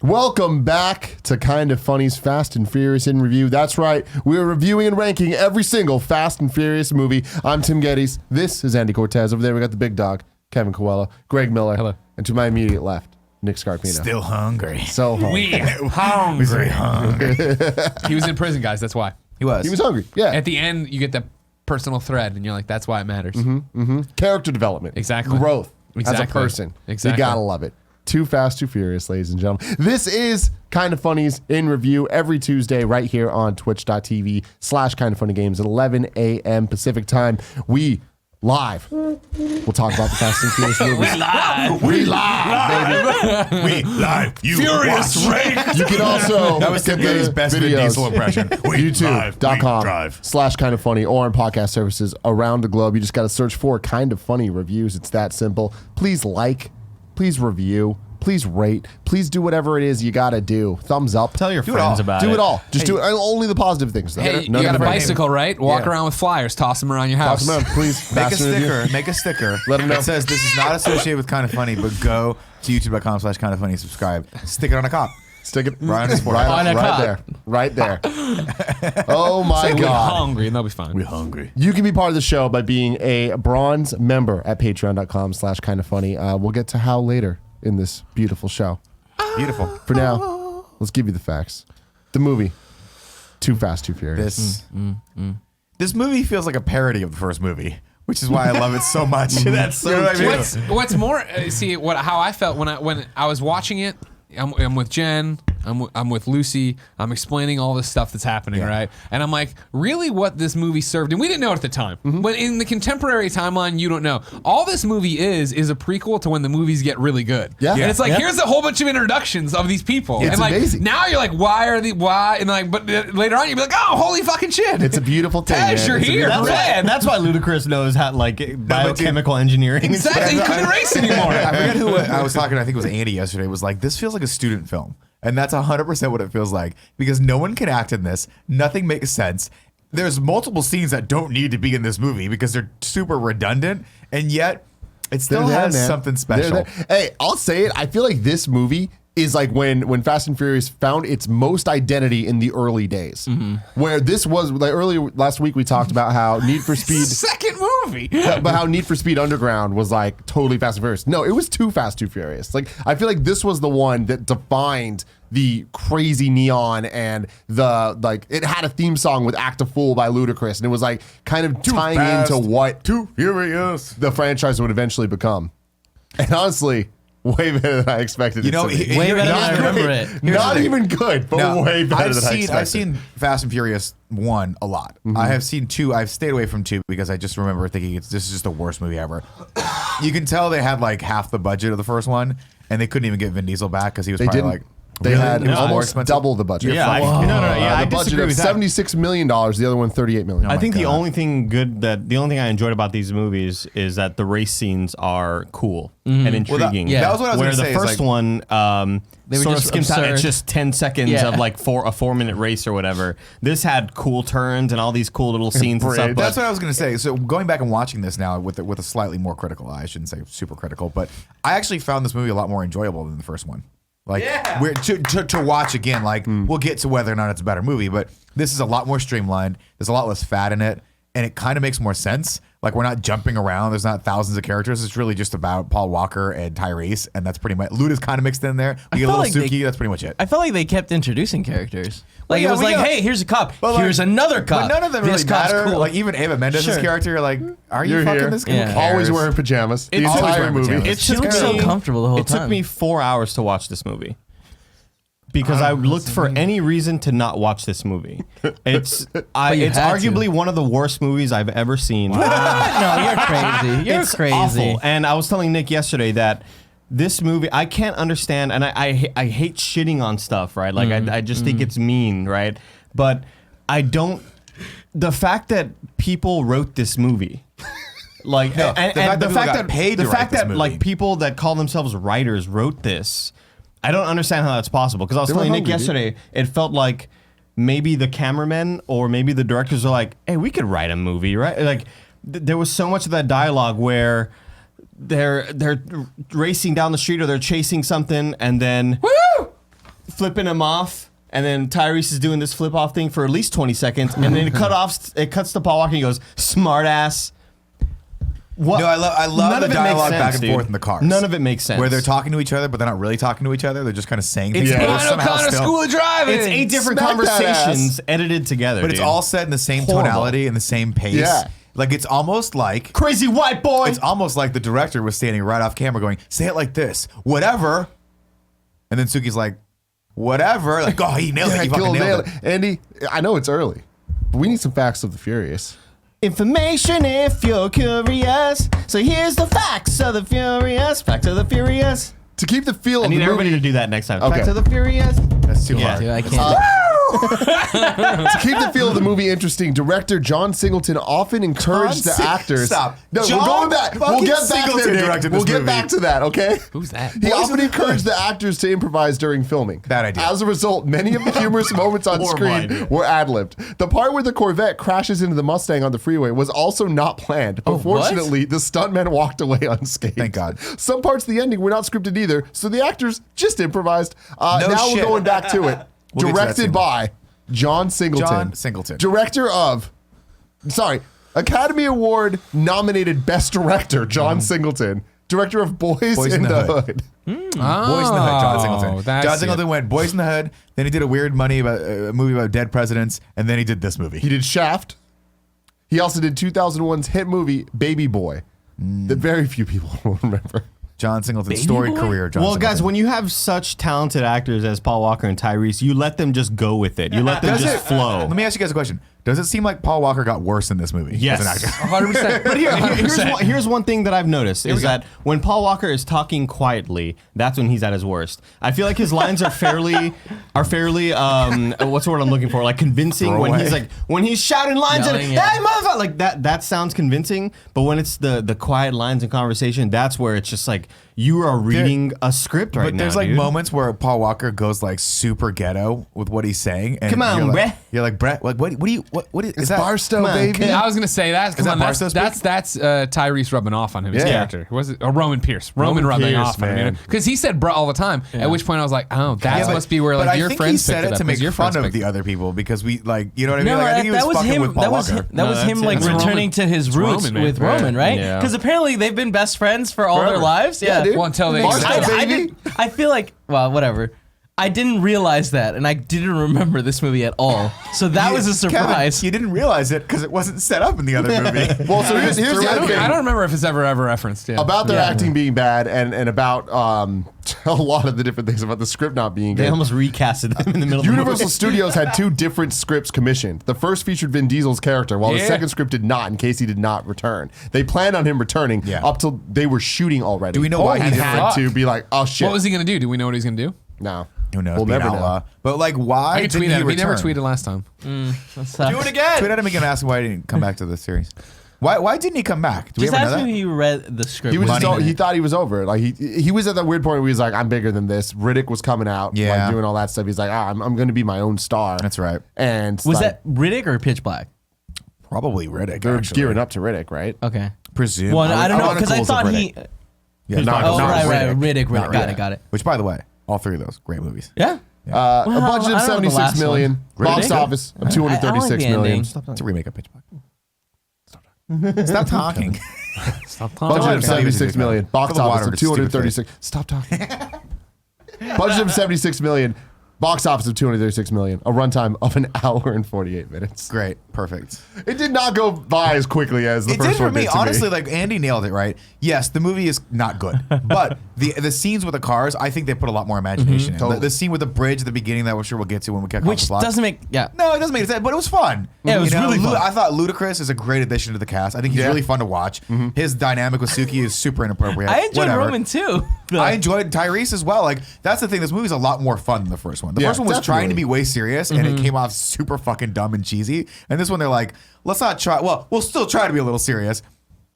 Welcome back to Kind of Funny's Fast and Furious in Review. That's right, we're reviewing and ranking every single Fast and Furious movie. I'm Tim Gettys. This is Andy Cortez. Over there we got the big dog, Kevin Coelho, Greg Miller. Hello. And to my immediate left, Nick Scarpino. Still hungry. So hungry. Very hungry. He was in prison, guys. That's why. He was. He was hungry, yeah. At the end, you get that personal thread, and you're like, that's why it matters. Character development. Exactly. Growth as a Exactly. person. Exactly. You gotta love it. Too Fast, Too Furious, ladies and gentlemen. This is Kind of Funny's in Review every Tuesday right here on twitch.tv/kindoffunnygames at 11 a.m. Pacific time. We live. We'll talk about the Fast and Furious movies. We live, baby. We live. You Furious Ray. You can also That was Tim get Getty's the best Vin videos. Diesel impression. YouTube.com/kindoffunny or on podcast services around the globe. You just got to search for Kind of Funny Reviews. It's that simple. Please like, please review, please rate, please do whatever it is you got to do. Thumbs up. Tell your friends about it. Do it all. Just do it. Only the positive things. Though. Hey, you None got a of the negative. bicycle, right? Walk Yeah. around with flyers. Toss them around your house. Toss them around, please. Make a Fasten review. sticker. Make a sticker. Let 'em know. It says this is not associated with Kind of Funny, but go to youtube.com/kindoffunny, subscribe. Stick it on a cop. Stick it Right on his forehead. right, On a right cop. there. Right there. Oh my We're God. hungry, and they'll be fine. We're hungry. You can be part of the show by being a bronze member at patreon.com/kindoffunny. We'll get to how later in this beautiful show. Beautiful. For now, let's give you the facts. The movie, Too Fast, Too Furious. This movie feels like a parody of the first movie, which is why I love it so much. That's so You know what I mean? What's more? See how I felt when I was watching it. I'm with Jen. I'm with Lucy. I'm explaining all this stuff that's happening, right? And I'm like, really, what this movie served, and we didn't know it at the time. But in the contemporary timeline, you don't know. All this movie is a prequel to when the movies get really good. Yeah. And it's like, Yeah. here's a whole bunch of introductions of these people. It's and like amazing. now you're like, why? And like, but later on you'll be like, oh, holy fucking shit! It's a beautiful thing. Taz, man. you're It's a here. beautiful thing. That's why Ludacris knows how biochemical engineering. Exactly, you couldn't race anymore. I forget who I was talking to. I think it was Andy yesterday. Was like, this feels like a student film, and that's 100% what it feels like because no one can act in this. Nothing makes sense. There's multiple scenes that don't need to be in this movie because they're super redundant, and yet it still They're there, has man. something They're special. there. Hey, I'll say it. I feel like this movie is like when Fast and Furious found its most identity in the early days. Where this was like last week we talked about how Need for Speed Second movie. but how Need for Speed Underground was like totally Fast and Furious. No, it was Too Fast, Too Furious. Like I feel like this was the one that defined the crazy neon and the like. It had a theme song with "Act a Fool" by Ludacris, and it was like kind of tying fast, into what Too Furious. the franchise would eventually become. And honestly, way better than I expected. You know, it to be. Way better than I Not remember great. it. Here's the Not thing. even good, but Now, way better than I expected. I've seen Fast and Furious 1 a lot. I have seen 2. I've stayed away from 2 because I just remember thinking this is just the worst movie ever. You can tell they had like half the budget of the first one, and they couldn't even get Vin Diesel back because he was They probably didn't. like. They really? had It was more almost expensive? double the budget. Yeah, I the budget disagree of with that. $76 million. The other one, $38 million. I think the God. only thing I enjoyed about these movies is that the race scenes are cool and intriguing. yeah. That was what I was Where going to the say. is first like, one They were sort of just skims out. It's absurd. just 10 seconds Yeah. of like a 4-minute race or whatever. This had cool turns and all these cool little scenes and stuff. Bridge. But That's what I was going to say. So going back and watching this now with a slightly more critical eye, I shouldn't say super critical, but I actually found this movie a lot more enjoyable than the first one. Like we're to watch again. Like we'll get to whether or not it's a better movie, but this is a lot more streamlined. There's a lot less fat in it, and it kind of makes more sense. Like we're not jumping around. There's not thousands of characters. It's really just about Paul Walker and Tyrese, and that's pretty much. Luda's kind of mixed in there. We get a felt little like Suki. That's pretty much it. I felt like they kept introducing characters. Like yeah, it was well, like, yeah. hey, here's a cop. But, like, Here's another cop. But none of them This really cop's matter. cool. Like even Ava Mendes' Sure. character, you're like, are you You're fucking here. this guy? Yeah. Who cares? Always wearing pajamas. The Always entire wearing movie. pajamas. It She took looks so me- comfortable the whole It took time. me 4 hours to watch this movie. Because I looked for any reason to not watch this movie. It's you it's had to. arguably one of the worst movies I've ever seen. no, you're crazy. You're It's crazy. awful. And I was telling Nick yesterday that this movie, I can't understand, and I hate shitting on stuff, right? Like, I just think it's mean, right? But I don't, the fact that people wrote this movie, like, No, the fact that people got paid to the write fact this that movie. like people that call themselves writers wrote this, I don't understand how that's possible. Because I was They were telling Nick hungry, dude. yesterday, it felt like maybe the cameramen or maybe the directors are like, hey, we could write a movie, right? Like, there was so much of that dialogue where they're racing down the street or they're chasing something, and then flipping him off, and then Tyrese is doing this flip off thing for at least 20 seconds, and then it cuts to Paul Walker and he goes, smart ass. What? No, I love the dialogue back and forth in the cars. None of it makes sense. Where they're talking to each other, but they're not really talking to each other. They're just kind of saying things. It's but Brian somehow O'Connor still- School of Driving. It's 8 different Smack that conversations edited together. But it's dude. all said in the same tonality and the same pace. Yeah. Like it's almost like crazy white boy. it's almost like the director was standing right off camera going, say it like this, whatever. And then Suki's like, whatever. Like, oh, he nailed it. He fucking nailed it. Andy, I know it's early, but we need some facts of the Furious. Information if you're curious. So here's the facts of the Furious. Facts of the Furious. To keep the feel I of need the everybody movie, to do that next time. Okay. Facts of the Furious. That's too Yeah. hard. Dude, I can't. to keep the feel of the movie interesting, director John Singleton often encouraged the actors. Stop. No, John we're going back. We'll fucking get back Singleton there, Nick. directed We'll this get movie. back to that, okay? Who's that? He often encouraged the actors to improvise during filming. Bad idea. As a result, many of the humorous moments on Horrible screen idea. were ad-libbed. The part where the Corvette crashes into the Mustang on the freeway was also not planned, but what? fortunately, the stuntmen walked away unscathed. Thank God. Some parts of the ending were not scripted either, so the actors just improvised. Now shit. we're going back to it. We'll get to that Directed soon. by John Singleton. John Singleton. Director of, Academy Award nominated Best Director, John Singleton. Director of Boys in the Hood. Boys in the Hood, John Singleton. that's John Singleton went Boys in the Hood, then he did a weird movie about dead presidents, and then he did this movie. He did Shaft. He also did 2001's hit movie Baby Boy that very few people will remember. John Singleton's storied career. John Well, Singleton. guys, when you have such talented actors as Paul Walker and Tyrese, you let them just go with it. You let them Does just it- flow. Let me ask you guys a question. Does it seem like Paul Walker got worse in this movie Yes. as an actor? 100%. But here's one thing that I've noticed we is go. that when Paul Walker is talking quietly, that's when he's at his worst. I feel like his lines are fairly what's the word I'm looking for? Like convincing Throwaway. when he's shouting lines Yelling, and yeah. hey motherfucker, like that sounds convincing. But when it's the quiet lines in conversation, that's where it's just like you are reading a script right But now. there's like dude. moments where Paul Walker goes like super ghetto with what he's saying. And Come on, you're like, bruh. You're like, Brett, like what do you is It's that? Barstow, on, baby. Yeah, I was gonna say that. Is that That's Barstow that's Tyrese rubbing off on him. His Yeah. character was it? Or Roman Pierce. Roman Roman rubbing Pierce, off on him. man. Because he said "bruh" all the time. At which point I was like, oh, that Yeah, but- must be where but like I your think friends he said picked it up to 'cause make your fun friends of picked the it up. other people because we like, you know what I mean? No, Like, I think he was that was fucking him. with Paul That was Walker. him. That was that's him, like Roman. returning to his It's roots Roman, man. with Roman, right? Yeah. Because apparently they've been best friends for all their Forever. lives. Yeah. dude. Well, until they Barstow, I baby. I feel like, well, whatever. I didn't realize that, and I didn't remember this movie at all. So that was a surprise. Kevin, you didn't realize it because it wasn't set up in the other movie. Well, so here's the other thing. I don't remember if it's ever referenced. Yeah. About their Yeah. acting being bad and about a lot of the different things about the script not being They good. almost recasted them in the middle of the Universal movie. Studios had 2 different scripts commissioned. The first featured Vin Diesel's character, while the Yeah. second script did not, in case he did not return. They planned on him returning Yeah. up till they were shooting already. Do we know why and he did had it? to be like, oh shit. What was he gonna do? Do we know what he's gonna do? No. Who knows? We'll Be an never outlaw. know. But like, why I can didn't tweet he at him. He return? never tweeted last time. Do it again. Tweet at him again. Ask him why he didn't come back to the series. Why didn't he come back? Do we Just ever know ask that? me if he read the script. He was Money. he thought he was over it. Like he was at that weird point where he was like, I'm bigger than this. Riddick was coming out, Yeah. like doing all that stuff. He's like, I'm going to be my own star. That's right. And Was like, that Riddick or Pitch Black? Probably Riddick. they're actually. gearing up to Riddick, right? Okay. Presume. Well, I don't know Ironical's because I of thought he. Riddick. Yeah, Not- Oh, not right, right. Riddick. Riddick. Not Got Riddick. it. Got it. Which, by the way, all 3 of those great movies. Yeah. A Well, budget I of don't know the 76 last million. one. Box Really? office of I like 236 the million. ending. It's a remake of Pitch Black. Stop talking. Stop Budget talking. of 76 million. Box Fill the water office of with stupid 236. Stop talking. Budget of 76 million. Box office of 236 million. A runtime of 1 hour and 48 minutes. Great. Perfect. It did not go by as quickly as the It did first for one me. did to Honestly, me. like Andy nailed it, right? Yes, the movie is not good. But the scenes with the cars, I think they put a lot more imagination in. Totally. The scene with the bridge at the beginning that I'm sure we'll get to when we get Which the block. doesn't make. Yeah. No, it doesn't make sense, but it was fun. Yeah, it was really fun. I thought Ludacris is a great addition to the cast. I think he's Yeah. really fun to watch. His dynamic with Suki is super inappropriate. I enjoyed Whatever. Roman too. I enjoyed Tyrese as well. Like that's the thing. This movie's a lot more fun than the first one. The Yeah, first one was trying to definitely. be way serious, and it came off super fucking dumb and cheesy. And this one, they're like, let's not try. Well, we'll still try to be a little serious,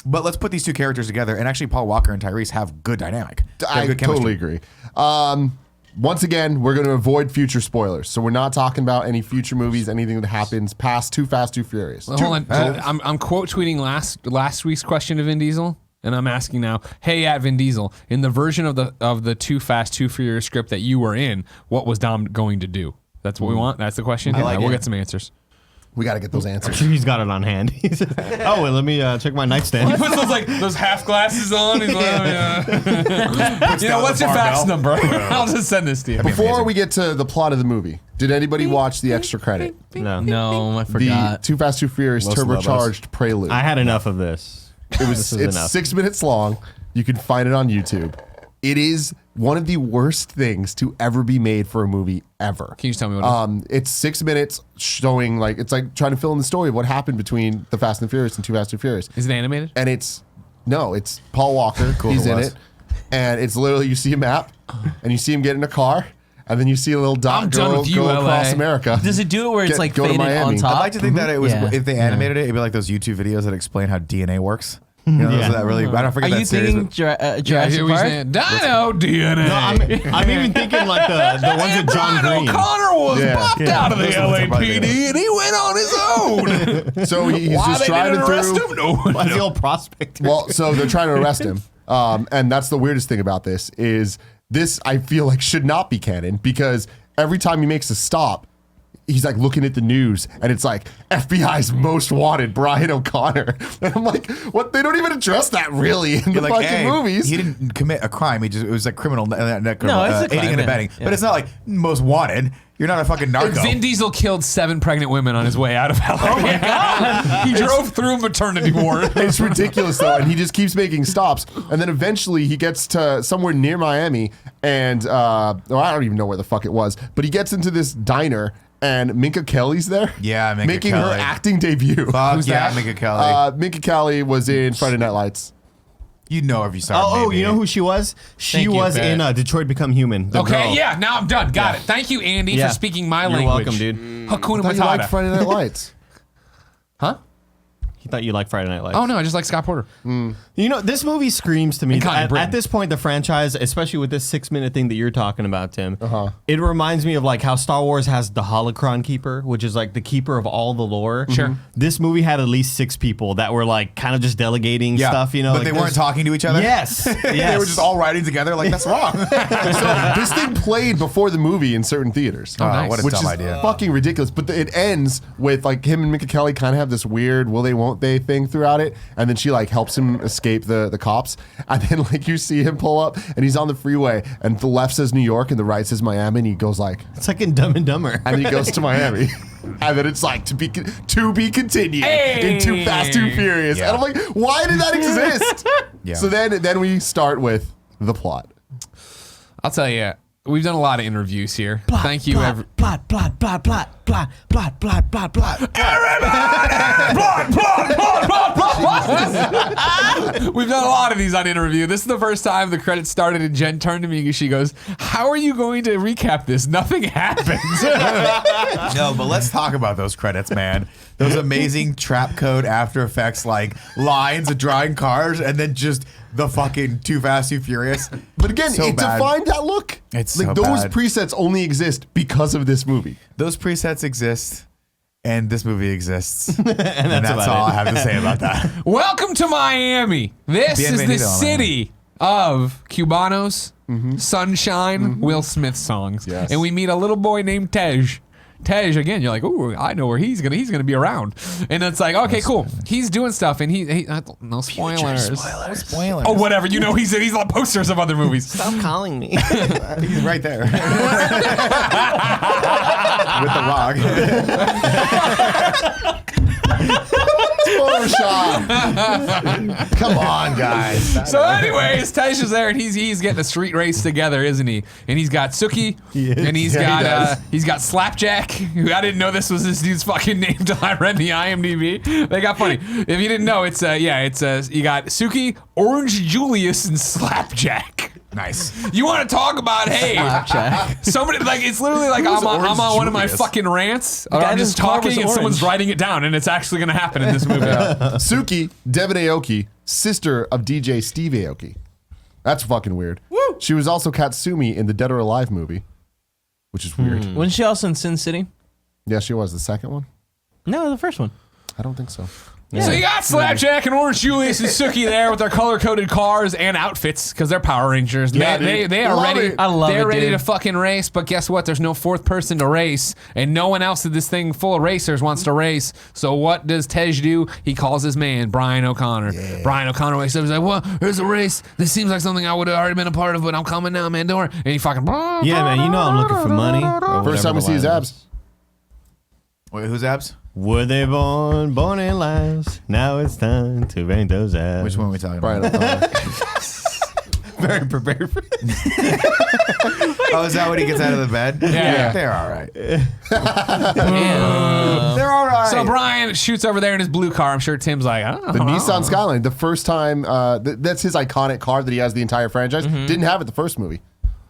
but let's put these 2 characters together. And actually, Paul Walker and Tyrese have good dynamic. They have I good chemistry. totally agree. Once again, we're going to avoid future spoilers. So we're not talking about any future movies, anything that happens past Too Fast, Too Furious. Well, hold on. I'm quote tweeting last week's question to Vin Diesel. and I'm asking now, hey, at Vin Diesel, in the version of the Too Fast, Too Furious script that you were in, what was Dom going to do? That's what we want. That's the question. I like We'll it. get some answers. We got to get those I'm answers. sure he's got it on hand. Oh, well, let me check my nightstand. He puts those half glasses on. He's like, oh, yeah. You know, what's your fax number? I'll just send this to you. Before we get to the plot of the movie, did anybody watch the extra credit? No. No, I The forgot. Too Fast, Too Furious Los turbocharged prelude. I had enough of this. It's enough. 6 minutes long. You can find it on YouTube. It is one of the worst things to ever be made for a movie ever. Can you just tell me what it is? It's 6 minutes showing it's like trying to fill in the story of what happened between The Fast and Furious and Too Fast, Too Furious. Is it animated? And it's Paul Walker. He's in it. And it's literally, you see a map and you see him get in a car and then you see a little dot I'm done go with you, across LA. America. Does it do it where it's like go to faded on Miami. top? I'd like to think that it was Yeah. if they animated it, it'd be like those YouTube videos that explain how DNA works. You know, Yeah. that really. I don't forget Are that you series. thinking Jurassic we're Park? saying Dino DNA. No, I'm even thinking like the ones with John Brian Green. O'Connor was Yeah. popped out of the Those ones are probably LAPD and he went on his own. So he's Why just they driving didn't arrest through. him? No one What's the knows. old prospect? Well, so they're trying to arrest him. And that's the weirdest thing about this is this, I feel like, should not be canon because every time he makes a stop, he's like looking at the news and it's like FBI's most wanted, Brian O'Connor. And I'm like, what? They don't even address that really in the You're like, fucking hey, movies. He didn't commit a crime. It was like criminal, No, it's a crime, aiding and yeah. abetting. Yeah. But it's not like most wanted. You're not a fucking narco. Vin Diesel killed 7 pregnant women on his way out of LA. Oh my God. He drove through a maternity ward. It's ridiculous though, and he just keeps making stops, and then eventually he gets to somewhere near Miami, and I don't even know where the fuck it was, but he gets into this diner, and Minka Kelly's there. Yeah, Minka making her Kelly. acting debut. Fuck Who's yeah, that? Minka Kelly. Minka Kelly was in Friday Night Lights. You know if you saw her, Oh, maybe. you know who she was? She Thank you, was Bet. in Detroit Become Human. The Okay, girl. yeah, now I'm done. Got it. Thank you, Andy, Yeah. for speaking my You're language. welcome, dude. Hakuna I thought you liked Matata. Friday Night Lights. Huh? He thought you liked Friday Night Lights. Oh, no, I just like Scott Porter. You know, this movie screams to me. And Connie At Britton. this point, the franchise, especially with this 6-minute thing that you're talking about, Tim, it reminds me of like how Star Wars has the Holocron Keeper, which is like the keeper of all the lore. Sure. This movie had at least 6 people that were like kind of just delegating Yeah, stuff, you know. but like they weren't there's- talking to each other. Yes. They were just all writing together. Like that's wrong. So this thing played before the movie in certain theaters. Oh, nice. what a Which dumb is idea. fucking ridiculous. But it ends with like him and Minka Kelly kind of have this weird will they won't they thing throughout it, and then she like helps him escape the cops, and then like you see him pull up and he's on the freeway, and the left says New York and the right says Miami, and he goes like, It's like in Dumb and Dumber. and then he goes to Miami, and then it's like to be continued in Too Fast Too Furious, Yeah. and I'm like, why did that exist? Yeah. So then we start with the plot. I'll tell you, we've done a lot of interviews here. Thank you, every. Plot. We've done a lot of these on interview. This is the first time the credits started, and Jen turned to me and she goes, "How are you going to recap this? Nothing happened." No, but let's talk about those credits, man. Those amazing trap code After Effects like lines of drawing cars, and then just the fucking Too Fast, Too Furious. But again, So it bad. defined that look. It's like so those bad. presets only exist because of this movie. Those presets exist, and this movie exists, and that's that's about all it. I have to say about that. Welcome to Miami. This is the Bienvenido, city of Cubanos, Sunshine, Will Smith songs. Yes. And we meet a little boy named Tej. Tej, again, you're like, oh, I know where he's gonna be around. And it's like, okay, cool. He's doing stuff, and he no spoilers. Spoilers. Oh, whatever. You know, he's on posters of other movies. Stop calling me. He's right there with the rock. Photoshop. Come on, guys. So, anyways, Tej is there, and he's getting a street race together, isn't he? And he's got Suki, and he's Yeah, he got Slapjack. Who I didn't know this was this dude's fucking name until I read the IMDb. They got funny. If you didn't know, it's you got Suki, Orange Julius, and Slapjack. Nice. You want to talk about Slapjack. somebody like it's literally like I'm Orange on one of my Julius? fucking rants. Or guy I'm just whose car was talking and someone's orange. writing it down, and it's actually gonna happen in this movie. Suki, Devin Aoki, sister of DJ Steve Aoki. That's fucking weird. Woo! She was also Katsumi in the Dead or Alive movie, which is weird. Wasn't she also in Sin City? Yeah, she was. The second one? No, the first one. I don't think so. So you got Slapjack and Orange Julius and Suki there with their color-coded cars and outfits because they're Power Rangers. Yeah, They are love ready. it. I love They're it, ready dude. to fucking race, but guess what? There's no fourth person to race, and no one else in this thing full of racers wants to race. So what does Tej do? He calls his man, Brian O'Connor. Yeah. Brian O'Connor wakes up. He's like, "Well, there's a race. This seems like something I would have already been a part of, but I'm coming now, man. Don't worry." And he fucking Yeah, man, you know I'm looking for money. or First time we whatever see his the line abs. is. Wait, who's abs? Were they born in lies? Now it's time to rank those abs. Which one are we talking Brian about? O'Connor. Very prepared for Oh, is that when he gets out of the bed? Yeah. They're all right. Yeah. They're all right. So Brian shoots over there in his blue car. I'm sure Tim's like, I don't The know. Nissan Skyline. The first time, that's his iconic car that he has the entire franchise. Didn't have it the first movie.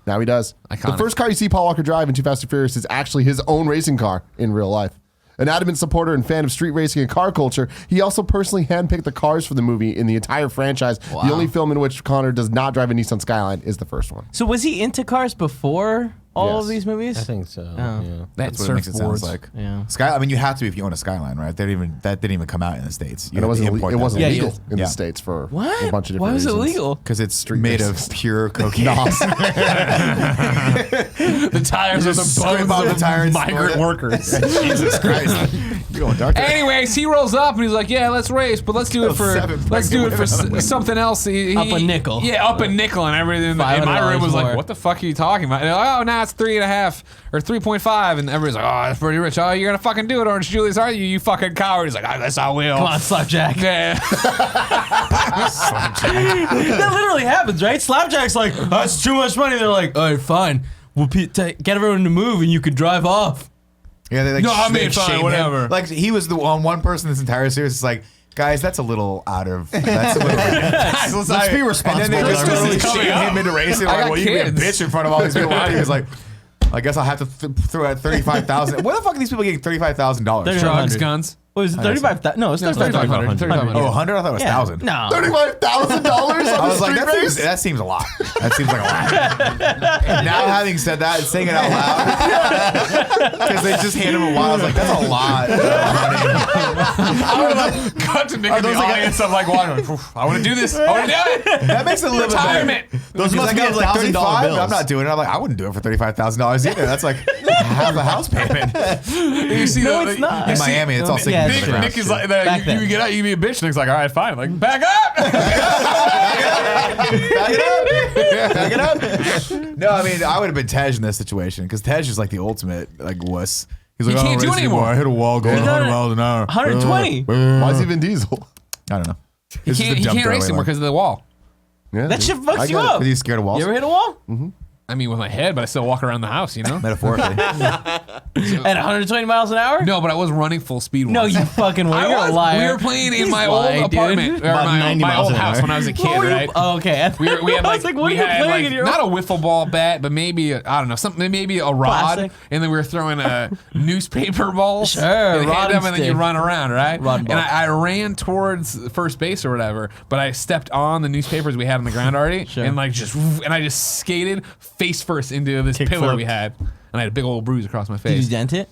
Now he does. Iconic. The first car you see Paul Walker drive in Too Fast and Furious is actually his own racing car in real life. An adamant supporter and fan of street racing and car culture, he also personally handpicked the cars for the movie in the entire franchise. The only film in which Connor does not drive a Nissan Skyline is the first one. So was he into cars before all of Yes. these movies? I think so. Yeah. That That's what it makes it sound surfboards. like. Yeah. I mean, you have to if you own a Skyline, right? That didn't even come out in the States. And it wasn't, it wasn't Yeah, legal yeah. in Yeah. the States for What? a bunch of different Why was it reasons. legal? because it's made of pure cocaine. The tires are Just the scrape bones off the of tires, migrant snort it. workers. Jesus Christ, you're going dark. Anyways, he rolls up and he's like, "Yeah, let's race, but let's do it for Seven something else." Up a nickel. Yeah, up a nickel, and everything in my room was $500 like, more. "What the fuck are you talking about?" And they're like, "Oh, now it's 3.5 or 3.5," and everybody's like, "Oh, that's pretty rich. Oh, you're gonna fucking do it, Orange Julius, are you? You fucking coward." He's like, "I guess I will." Come on, Slapjack. Yeah. That literally happens, right? Slapjack's like, that's too much money. They're like, all right, fine. We'll get everyone to move and you can drive off. Yeah, they like No, I mean, they fine, shame him. whatever. Like he was the one person this entire series is like, guys, that's a little out of. That's a little. Let's be responsible. And then they just Christmas really is coming shame up. him into racing. I Like, got well, you be a kids. bitch in front of all these people. He was like, I guess I'll have to throw out $35,000. Where the fuck are these people getting $35,000? They're Drugs, 100. guns. What was it, 35,000? No, it's 3,500. 3,500. Oh, 100? I thought it was Yeah. 1,000. No. $35,000 on I a was like, street race? that seems a lot. That seems like a lot. Now, having said that and saying it out loud, because they just handed him a wallet, I was like, that's a lot. I would have cut to Nick in the audience. I'm like, I want to do this. I want to do it. That makes it a little bit better. Retirement. Those He's must like, be I was like $1,000 $35. bills. I'm not doing it. I'm like, I wouldn't do it for $35,000 either. That's like half a house payment. You see No, the- it's not. In Miami, it's all sinking Yeah, to the it's Nick, ground. Nick is like, Back you then. get out, you be a bitch. Nick's like, all right, fine. Like, back up. Back it up. No, I mean, I would have been Tej in this situation because Tej is like the ultimate like wuss. He's like, He can't do it anymore. I hit a wall going He got 100 it. miles an hour. 120. Why is he Vin Diesel? I don't know. He can't race anymore because of the wall. Yeah, That shit fucks I you get it. up. Because he's scared of walls. You ever hit a wall? I mean, with my head, but I still walk around the house, you know? Metaphorically. At 120 miles an hour? No, but I was running full speed once. No, you fucking were. I You're was. a liar. We were playing in He's my lying, old dude. apartment, or About my 90 old miles an house hour. when I was a What kid, were you- right? Oh, okay. We had I like, was like, what we are you had playing like in your not a wiffle ball bat, but maybe I don't know, something, maybe a rod, Plastic. and then we were throwing newspaper balls. Sure, and rod hit them, and and then you stick. run around, right? Rod and and ball. I ran towards first base or whatever, but I stepped on the newspapers we had on the ground already, Sure. and like and I just skated face first into this Kick pillar flip. we had, and I had a big old bruise across my Did you face. dent it?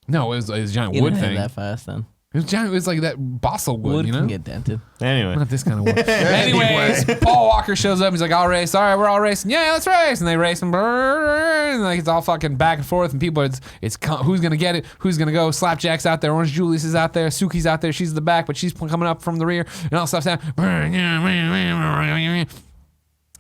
No, it was a giant You wood didn't have thing. that fast then. It was giant. It was like that balsa wood, Wood you know. can get dented. Anyway. Not this kind of wood. Anyways, Paul Walker shows up. He's like, "I'll race. All right, we're all racing. Yeah, let's race." And they race and like it's all fucking back and forth. And people, it's who's gonna get it? Who's gonna go? Slapjack's out there. Orange Julius is out there. Suki's out there. She's in the back, but she's coming up from the rear. And all stuff's down.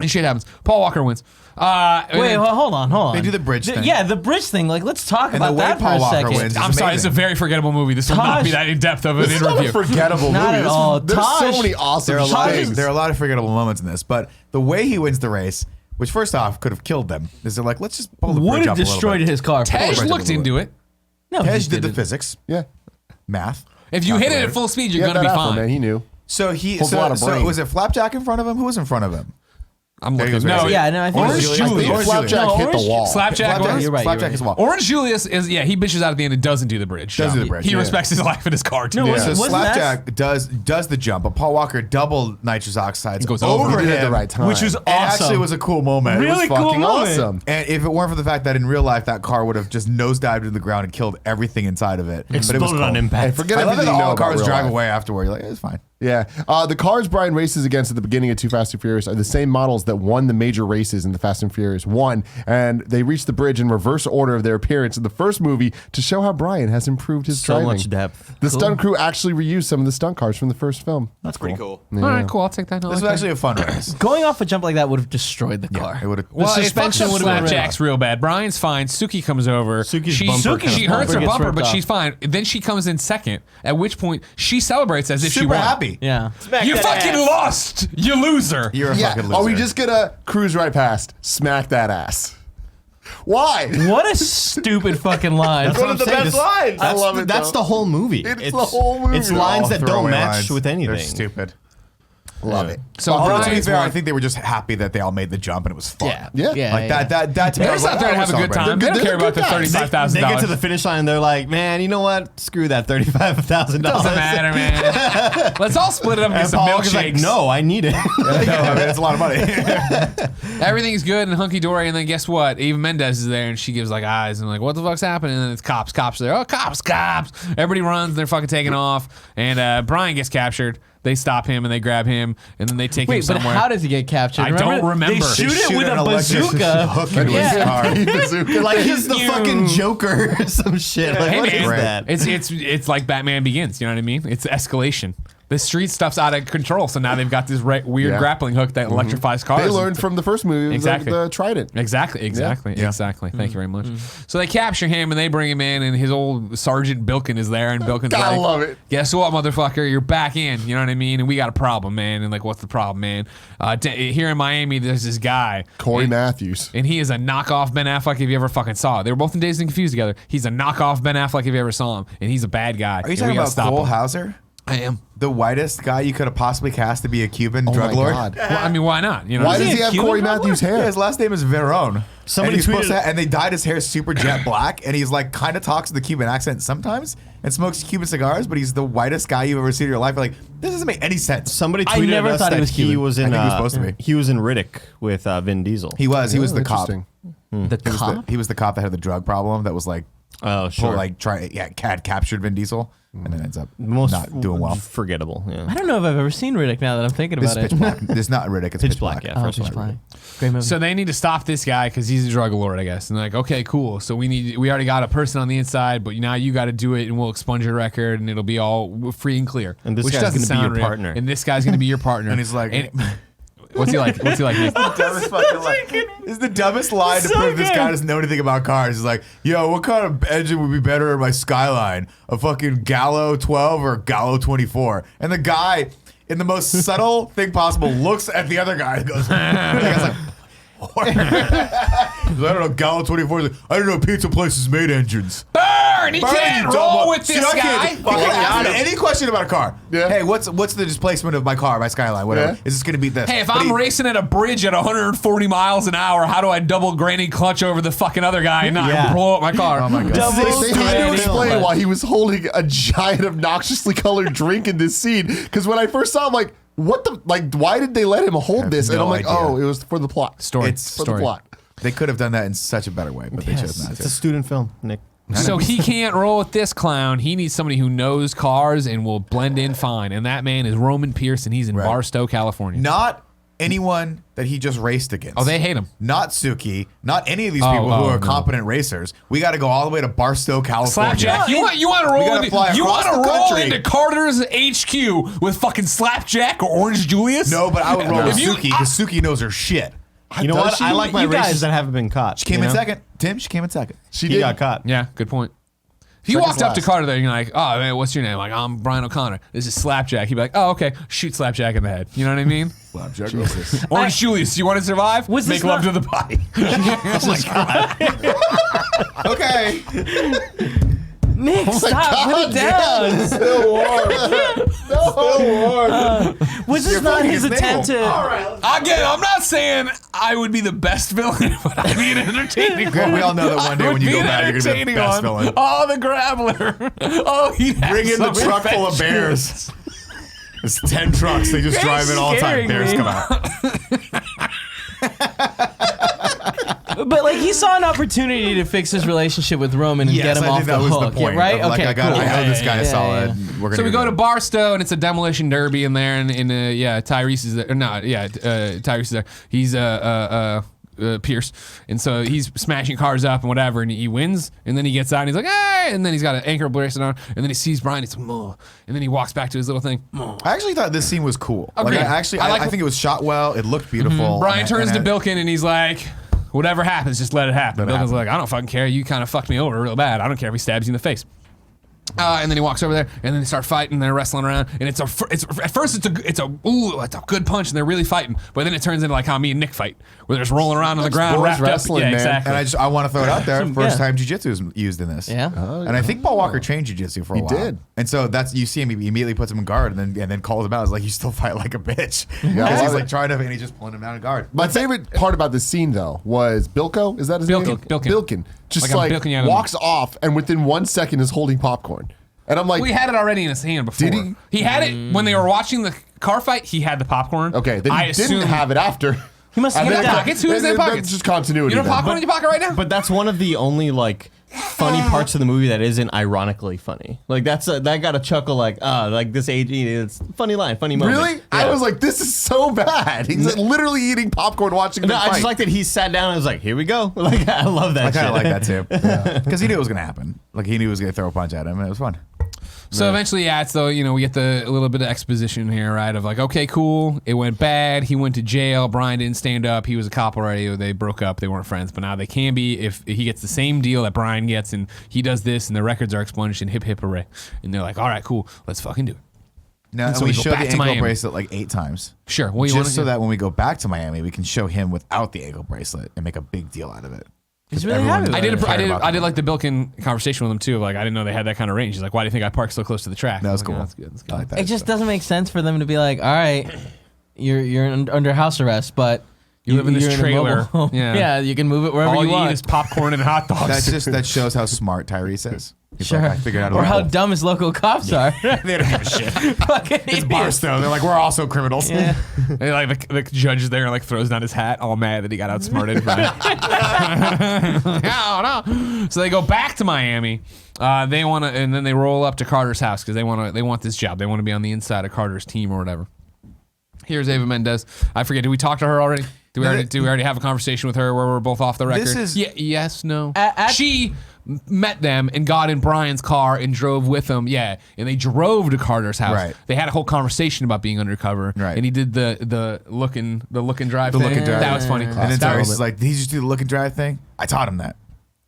And shit happens. Paul Walker wins. And Wait, then- hold on. They do the bridge thing. Yeah, the bridge thing. Like, let's talk And about the way that for Paul a Walker second. wins. I'm sorry, it's a very forgettable movie. This will not be Taj- that in depth of an This is not a interview. forgettable Not movie. at all. There's Taj- so many awesome There are, a lot things. of, there are a lot of forgettable moments in this, but the way he wins the race, which first off could have killed them, is they're like, let's just pull the Would bridge have up a little destroyed bit. his car. Tej Bridge looked up a into it. No, Tej he did the didn't. physics, Yeah. math. If you hit it at Calculator. full speed, He you're had gonna be that afro, fine. man. He knew. So he Holds a lot of so brain. was it Flapjack in front of him? Who was in front of him? I'm There he looking. goes, No, right. Yeah, no, I think Orange it's Julius. I think Orange Flapjack Julius. hit the No, wall. Slapjack. You're right. Flapjack is wall. Orange Julius is he bitches out at the end and doesn't do the bridge. Doesn't do the He- bridge, He yeah. respects his life and his car. No, too. wasn't- So wasn't that- Slapjack does the jump, but Paul Walker double nitrous oxides Goes over over. He did it at the him, right time. Which was and awesome. actually was a cool moment. Really It was cool fucking moment. awesome. And if it weren't for the fact that in real life that car would have just nosedived into the ground and killed everything inside of it, but it was Exploded cool. on impact. Hey, forget I love everything that you know all about cars real drive life. away afterward. You're like, it's fine. Yeah. The cars Brian races against at the beginning of Too Fast, Too Furious are the same models that won the major races in the Fast and Furious 1, and they reached the bridge in reverse order of their appearance in the first movie to show how Brian has improved his So driving. much depth. The stunt crew actually reused some of the stunt cars from the first film. That's pretty cool. All right, cool. I'll take that. This was actually a fun race. Going off a jump like that would have destroyed the car. It would have. Well, The it fucks suspension up would've been Slapjack's real bad. Brian's fine. Suki comes over. Suki's she, bumper kind she of hurts her gets bumper, ripped but off. she's fine. Then she comes in second, at which point she celebrates as if she super won. happy. Yeah. You fucking lost, you loser. You're a Yeah. fucking loser. Are we just gonna cruise right past? Smack that ass. Why? What a stupid fucking line. That's what I'm saying. This- lines. I love it. That's though. the whole movie. It's the whole movie. It's lines All that don't throwaway match lines. with anything. They're stupid. Love it. So Although, to be Brian's fair, I won. think they were just happy that they all made the jump and it was fun. Yeah. Like that to me, They're I was just out there to oh, have a we're good celebrating. time. They don't They're care about good the guys. $35,000. They get to the finish line and they're like, man, you know what? Screw that $35,000. Doesn't matter, man. Let's all split it up and get And some Paul Walker's milkshakes. like, no, I need it. No, I mean, it's a lot of money. Everything's good and hunky dory, and then guess what? Eva Mendes is there, and she gives like eyes, and like, what the fuck's happening? And then it's cops. Cops are there. Oh, cops! Everybody runs. They're fucking taking off, and Brian gets captured. They stop him and they grab him, and then they take him Wait, but somewhere. how does he get captured? I don't remember. They shoot it with an a electric bazooka. hook into his Yeah. car. Like he's the You. fucking Joker or some shit. Like, Hey what is man, that? it's like Batman Begins. You know what I mean? It's escalation. The street stuff's out of control, so now they've got this weird Yeah. grappling hook that electrifies cars. They learned from the first movie. It was Exactly. like the Trident. Exactly. Yeah. Thank you very much. So they capture him and they bring him in, and his old Sergeant Bilkin is there, and Bilkin's Gotta like, love it. "Guess what, motherfucker? You're back in. You know what I mean? And we got a problem, man. And like, what's the problem, man? Here in Miami, there's this guy, Corey and, Matthews. and he is a knockoff Ben Affleck if you ever fucking saw it. They were both in Dazed and Confused together. He's a knockoff Ben Affleck if you ever saw him, and he's a bad guy. Are you and talking we gotta about stop Cole him. Hauser? I am. The whitest guy you could have possibly cast to be a Cuban Oh drug my lord? God. Well, I mean, why not? You know, Why what I does mean? he have Cuban Corey drug Matthews' Yeah, hair? his last name is Verone. Somebody and he's supposed tweeted- to, and they dyed his hair super jet black, and he's like kind of talks with a Cuban accent sometimes, and smokes Cuban cigars, but he's the whitest guy you've ever seen in your life. You're like, this doesn't make any sense. Somebody I tweeted never us thought he that was he Cuban. was in. I think he was supposed to be. He was in Riddick with Vin Diesel. He was Oh, the cop. interesting. The cop? He was the cop that had the drug problem that was like, Oh, sure. had captured Vin Diesel, and then ends up Most not doing well. forgettable. Yeah. I don't know if I've ever seen Riddick now that I'm thinking This about is it. Pitch Black. This is not Riddick. It's Pitch Black, yeah. Oh, First Pitch one. Black. Great movie. So they need to stop this guy because he's a drug lord, I guess. And they're like, okay, cool. So we already got a person on the inside, but now you got to do it, and we'll expunge your record, and it'll be all free and clear. And this Which guy's doesn't gonna be sound your real. partner. And this guy's gonna be your partner. And he's like, what's he like? What's he like? Nick? dumbest fucking line. This is the dumbest line to prove this guy doesn't know anything about cars. He's like, yo, what kind of engine would be better in my Skyline? A fucking Gallo 12 or a Gallo 24? And the guy, in the most subtle thing possible, looks at the other guy and goes, the guy's like, I don't know, Gallo 24. Like, I don't know, pizza places made engines. Burn! He Burn, can't you roll dumb- with See, this I guy. can't fucking ask me any question about a car. Yeah. Hey, what's the displacement of my car, my Skyline, whatever? Yeah. Is this going to beat this? Hey, if But I'm he- racing at a bridge at 140 miles an hour, how do I double granny clutch over the fucking other guy and not Yeah. blow up my car? Oh my God. Double They had to granny explain clutch. why he was holding a giant, obnoxiously colored drink in this scene. Because when I first saw him, like, what the, like, why did they let him hold have this? And no I'm like, idea. oh, it was for the plot. Story. It's For Story. the plot. They could have done that in such a better way, but they chose not It's to. a student film, Nick. So he can't roll with this clown. He needs somebody who knows cars and will blend in fine. And that man is Roman Pierce, and he's in Right. Barstow, California. Not anyone that he just raced against. Oh, they hate him. Not Suki. Not any of these people who are no. competent racers. We got to go all the way to Barstow, California. Slapjack, you want to roll gotta fly you across want to the roll country. into Carter's HQ with fucking Slapjack or Orange Julius? No, but I would roll with If you- Suki because Suki knows her shit. You know Does what? she? I like my You guys- races that haven't been caught. She came you in know? second. Tim, she came in second. She He did. got caught. Yeah, good point. If you Second walked up to last. Carter there and you're like, oh, man, what's your name? Like, I'm Brian O'Connor. This is Slapjack. He'd be like, oh, okay. Shoot Slapjack in the head. You know what I mean? Slapjack. Orange Julius, you want to survive? Was Make this love not- to the body. Okay. Nick, stop. Put it down. Still warm. Still warm. Was this not his attempt to? Again, I'm not saying I would be the best villain, but I'd be an entertaining Grant, one. we all know that one day I when you would go be back, an you're gonna be the entertaining best one. villain. Oh, the Grappler. Oh, he Bring in the truck full of bears. It's 10 trucks. They just drive it all the time. scaring Bears me. come out. But like he saw an opportunity to fix his relationship with Roman and Yes, get him I off think the that was hook. the point. Yeah, right? Of, like, Okay, I got. cool. I know this guy is Yeah, solid. yeah. We're gonna So we do go to that. Barstow, and it's a demolition derby in there, and Tyrese is there. No, Tyrese is there. He's Pierce, and so he's smashing cars up and whatever, and he wins, and then he gets out, and he's like, hey, and then he's got an ankle bracelet on, and then he sees Brian, he's like, "Moh," and then he walks back to his little thing. "Moh." I actually thought this scene was cool. Agreed. Like, I like- I think it was shot well. It looked beautiful. Brian And turns and to Bilkin, and he's like, whatever happens, just let it happen. Let it Bilkin's happen. like, I don't fucking care. You kind of fucked me over real bad. I don't care if he stabs you in the face. And then he walks over there, and then they start fighting. And they're wrestling around, and it's at first it's a good punch, and they're really fighting. But then it turns into like how me and Nick fight, where they're just rolling around on the ground, boys wrapped wrestling, up. Yeah, man. exactly. And I want to throw it out there. First Yeah. time jiu-jitsu is used in this. Yeah. And I think Paul Walker trained jiu-jitsu for a He while. did. And so that's you see him. He immediately puts him in guard, and then calls him out. He's like, "You still fight like a bitch." Yeah, I Because he's love like it. trying to, and he's just pulling him down in guard. My favorite part about this scene, though, was Bilko. Is that his Bilkin. name? Bilkin. Just Like I'm like bilking you out of walks off, and within 1 second is holding popcorn. And I'm like, We had it already in his hand before. Did he? He had it when they were watching the car fight. He had the popcorn. okay, then I he assume didn't have it after. He must have And hit then- that. pockets. Who has and in then pockets? That's just continuity. You know then. popcorn in your pocket right now? But that's one of the only like funny parts of the movie that isn't ironically funny. Like that got a chuckle like this age it's funny line, funny moment. Really? Yeah. I was like, this is so bad. He's like, literally eating popcorn watching No, them I fight. just like that he sat down and was like, "Here we go." Like I love that. I kind of shit. like that too, because he knew it was gonna happen. Like he knew he was gonna throw a punch at him, and it was fun. So eventually, it's though, we get a little bit of exposition here, right? Of like, okay, cool, it went bad. He went to jail. Brian didn't stand up. He was a cop already. They broke up. They weren't friends, but now they can be if he gets the same deal that Brian gets, and he does this, and the records are expunged, and hip hip hooray. And they're like, all right, cool, let's fucking do it. Now, And so we we go show back the to ankle Miami. bracelet like 8 times. Sure. What do you Just want so that when we go back to Miami, we can show him without the ankle bracelet and make a big deal out of it. He's really Everyone- happy. I did. cared about I did that. like the Bilkin conversation with him too. Like I didn't know they had that kind of range. He's like, "Why do you think I parked so close to the track?" That was I cool. like, "Oh, that's good. That's good." I like that. It just doesn't make sense for them to be like, all right, you're under house arrest, but You live in this you're a trailer. mobile home. Yeah. Yeah, you can move it wherever All you you eat want. is popcorn and hot dogs. That shows how smart Tyrese is. He's Sure. like, I figured out a Or how loophole. dumb his local cops are. They don't give a shit. Fucking It's idiots. Barstow. They're like, we're also criminals. Yeah. And like the judge is there and like throws down his hat, all mad that he got outsmarted. No. So they go back to Miami. They want to, and then they roll up to Carter's house because they want this job. They want to be on the inside of Carter's team or whatever. Here's Ava Mendez. I forget. Did we talk to her already? Do we already have a conversation with her where we're both off the record? This is- yes, no. At- She met them and got in Brian's car and drove with them. Yeah, and they drove to Carter's house. Right. They had a whole conversation about being undercover. Right. And he did the look and drive. The thing. look and drive. That was funny. And then That Tyrese was, is like, did he just do the look and drive thing? I taught him that. it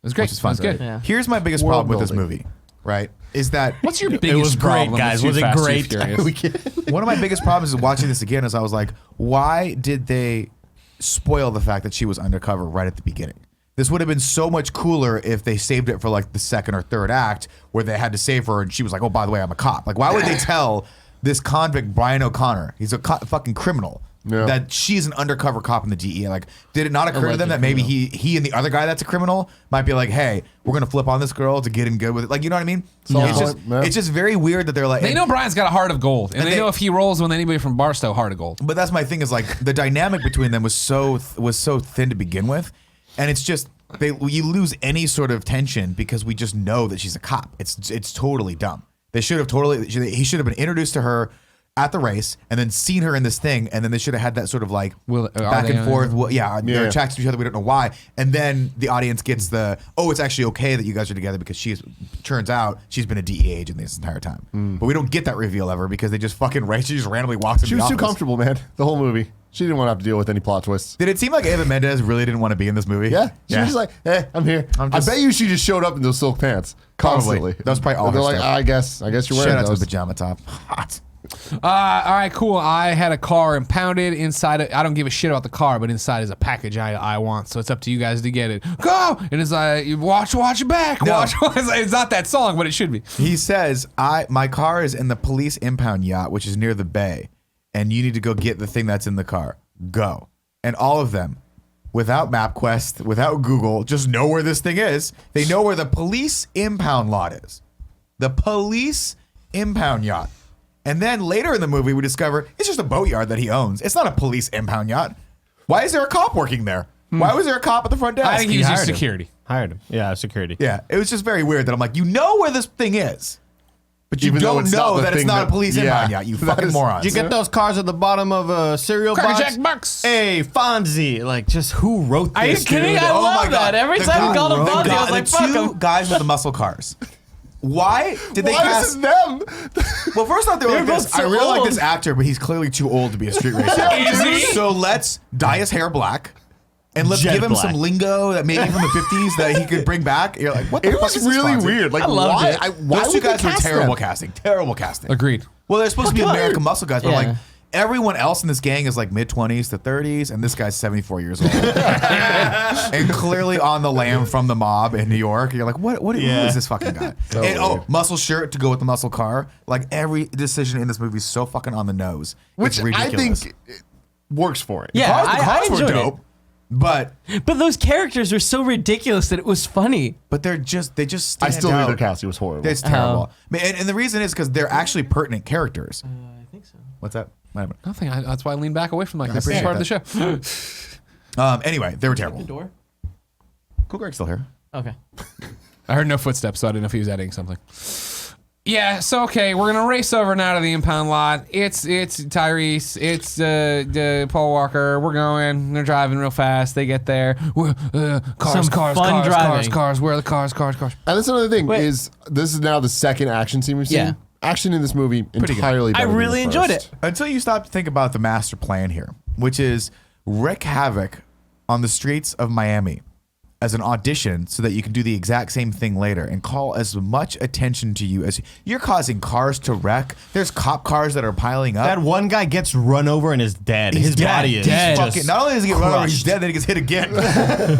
was great. Which is fun. It was good. Yeah. Here's my biggest World problem with this building. movie, right? Is that What's your biggest It was great, problem guys. with Was Too it Fast, Too great? Furious? one of my biggest problems is watching this again is I was like, why did they spoil the fact that she was undercover right at the beginning? This would have been so much cooler if they saved it for like the second or third act where they had to save her and she was like, oh, by the way, I'm a cop. Like, why would they tell this convict, Brian O'Connor, he's a fucking criminal, Yeah. that she's an undercover cop in the DEA? Like, did it not occur to them that maybe he and the other guy that's a criminal might be like, hey, we're going to flip on this girl to get in good with it? Like, you know what I mean? No. It's just very weird that they're like, They know Brian's got a heart of gold, and they they- know if he rolls with anybody from Barstow, heart of gold. But that's my thing is like the dynamic between them was so thin to begin with, and it's just you lose any sort of tension because we just know that she's a cop. It's totally dumb. They should have he should have been introduced to her at the race and then seen her in this thing, and then they should have had that sort of like Are back they and on- forth. Well, they're Yeah. attracted to each other. We don't know why, and then the audience gets it's actually okay that you guys are together because turns out she's been a DEA agent this entire time. But we don't get that reveal ever because they just fucking race. She just randomly walks in She the was too office. comfortable, man. The whole movie. She didn't want to have to deal with any plot twists. Did it seem like Ava Mendez really didn't want to be in this movie? Yeah. She was just like, hey, I'm here. I'm just- I bet you she just showed up in those silk pants. Constantly. That was probably all And they're her like, stuff. I guess you're Shout wearing out to those. the pajama top. Hot. All right, cool. I had a car impounded inside. I don't give a shit about the car, but inside is a package I want. So it's up to you guys to get it. Go! And it's like, you watch it back. No. Watch. It's not that song, but it should be. He says, my car is in the police impound yacht, which is near the bay. and you need to go get the thing that's in the car. Go. And all of them, without MapQuest, without Google, just know where this thing is. They know where the police impound lot is. The police impound yacht. And then later in the movie, we discover it's just a boatyard that he owns. It's not a police impound yacht. Why is there a cop working there? Why was there a cop at the front desk? I think he was just hired him. security. Hired him. Yeah, security. Yeah, it was just very weird that I'm like, you know where this thing is, but you Even though don't it's not know the that it's thing not that- a police yeah. impound yacht, you That fucking is- morons. You get those cars at the bottom of a cereal Cracker box? Jack box. Hey, Fonzie. Like, just who wrote this? Are you kidding? dude? I love that. Every The time we guy- called him the Fonzie, I guy- was like, the fuck two him. guys with the muscle cars. Why did they Why cast? is it them? Well, first off, they were like They're this. both so I really like old. this actor, but he's clearly too old to be a street racer. Is he? So let's dye his hair black. And let's Jet give him black. some lingo that maybe from the 50s that he could bring back. You're like, what the It fuck was is this, really Fonzie? weird. Like, loved why? it. Why Those two would they guys were cast terrible them? casting. Terrible casting. Agreed. Well, they're supposed to be What? American muscle guys, but Yeah. like everyone else in this gang is like mid-20s to 30s, and this guy's 74 years old. And clearly on the lam from the mob in New York. You're like, who is this fucking guy? And muscle shirt to go with the muscle car. Like every decision in this movie is so fucking on the nose. Which It's I ridiculous. think it works for it. Yeah, the I cars were enjoyed it. dope, but But those characters were so ridiculous that it was funny. they just I stand still out. think their casting was horrible. It's terrible. And the reason is because they're actually pertinent characters. I think so. What's that? Whatever. Nothing. That's why I lean back away from like I this is appreciate part of the show. Anyway, they were terrible. Door? Cool Greg's still here. Okay. I heard no footsteps, so I didn't know if he was editing something. Yeah, so okay, we're gonna race over now to the impound lot. It's Tyrese, it's Paul Walker. We're going. They're driving real fast. They get there. Cars, Some fun driving. cars. Where are the cars? And that's another thing Wait. is this is now the second action scene we've seen. Yeah. Action in this movie entirely. I better than really the enjoyed first. it. Until you stop to think about the master plan here, which is wreak havoc on the streets of Miami as an audition so that you can do the exact same thing later and call as much attention to you as you're causing cars to wreck. There's cop cars that are piling up. That one guy gets run over and is dead. He's His dead. body is Dead. just Fucking, not only does he get run over, he's crushed. dead, then he gets hit again.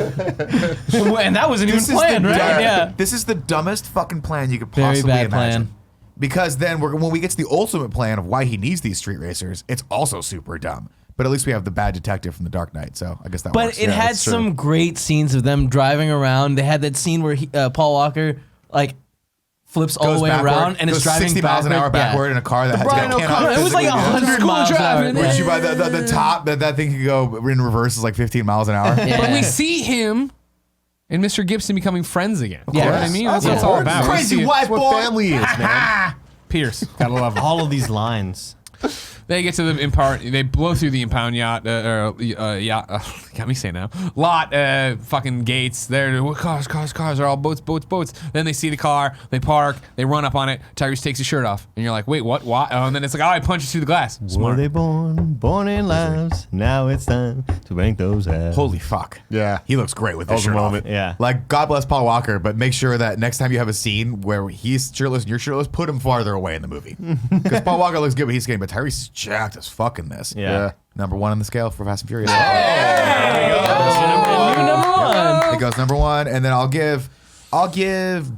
And that wasn't even This is planned, the right? dumb- Yeah. This is the dumbest fucking plan you could Very possibly bad imagine. plan. Because then when we get to the ultimate plan of why he needs these street racers, it's also super dumb. But at least we have the bad detective from The Dark Knight, so I guess that But works. it had that's true. some great scenes of them driving around. They had that scene where Paul Walker like flips all Goes the way backward, around and goes it's driving 60 miles an hour backward in a car that has Brian that cannot O'Connor. It was like physically do it. 100 miles an hour. driving. Would you buy the top that thing could go in reverse is like 15 miles an hour? Yeah. But we see him and Mr. Gibson becoming friends again. Yeah. You know what I mean? That's what it's all about. We Crazy see it. white That's what boy. family is, man. Pierce. Gotta love him. All of these lines. They get to the impound. They blow through the impound yacht. Yacht. Got me saying now. Lot. Fucking gates. They're cars. They're all boats. Then they see the car. They park. They run up on it. Tyrese takes his shirt off, and you're like, wait, what? Why? Oh, and then it's like, oh, he punches through the glass. Were Smart. they born in lives? Now it's time to bank those out. Holy fuck. Yeah. He looks great with That this was a shirt off. moment. Yeah. Like, God bless Paul Walker, but make sure that next time you have a scene where he's shirtless and you're shirtless, put him farther away in the movie. Because Paul Walker looks good, but he's skinny. But Tyrese is jacked as fuck in this. Yeah. Number one on the scale for Fast and Furious. New number one. It goes number one, and then I'll give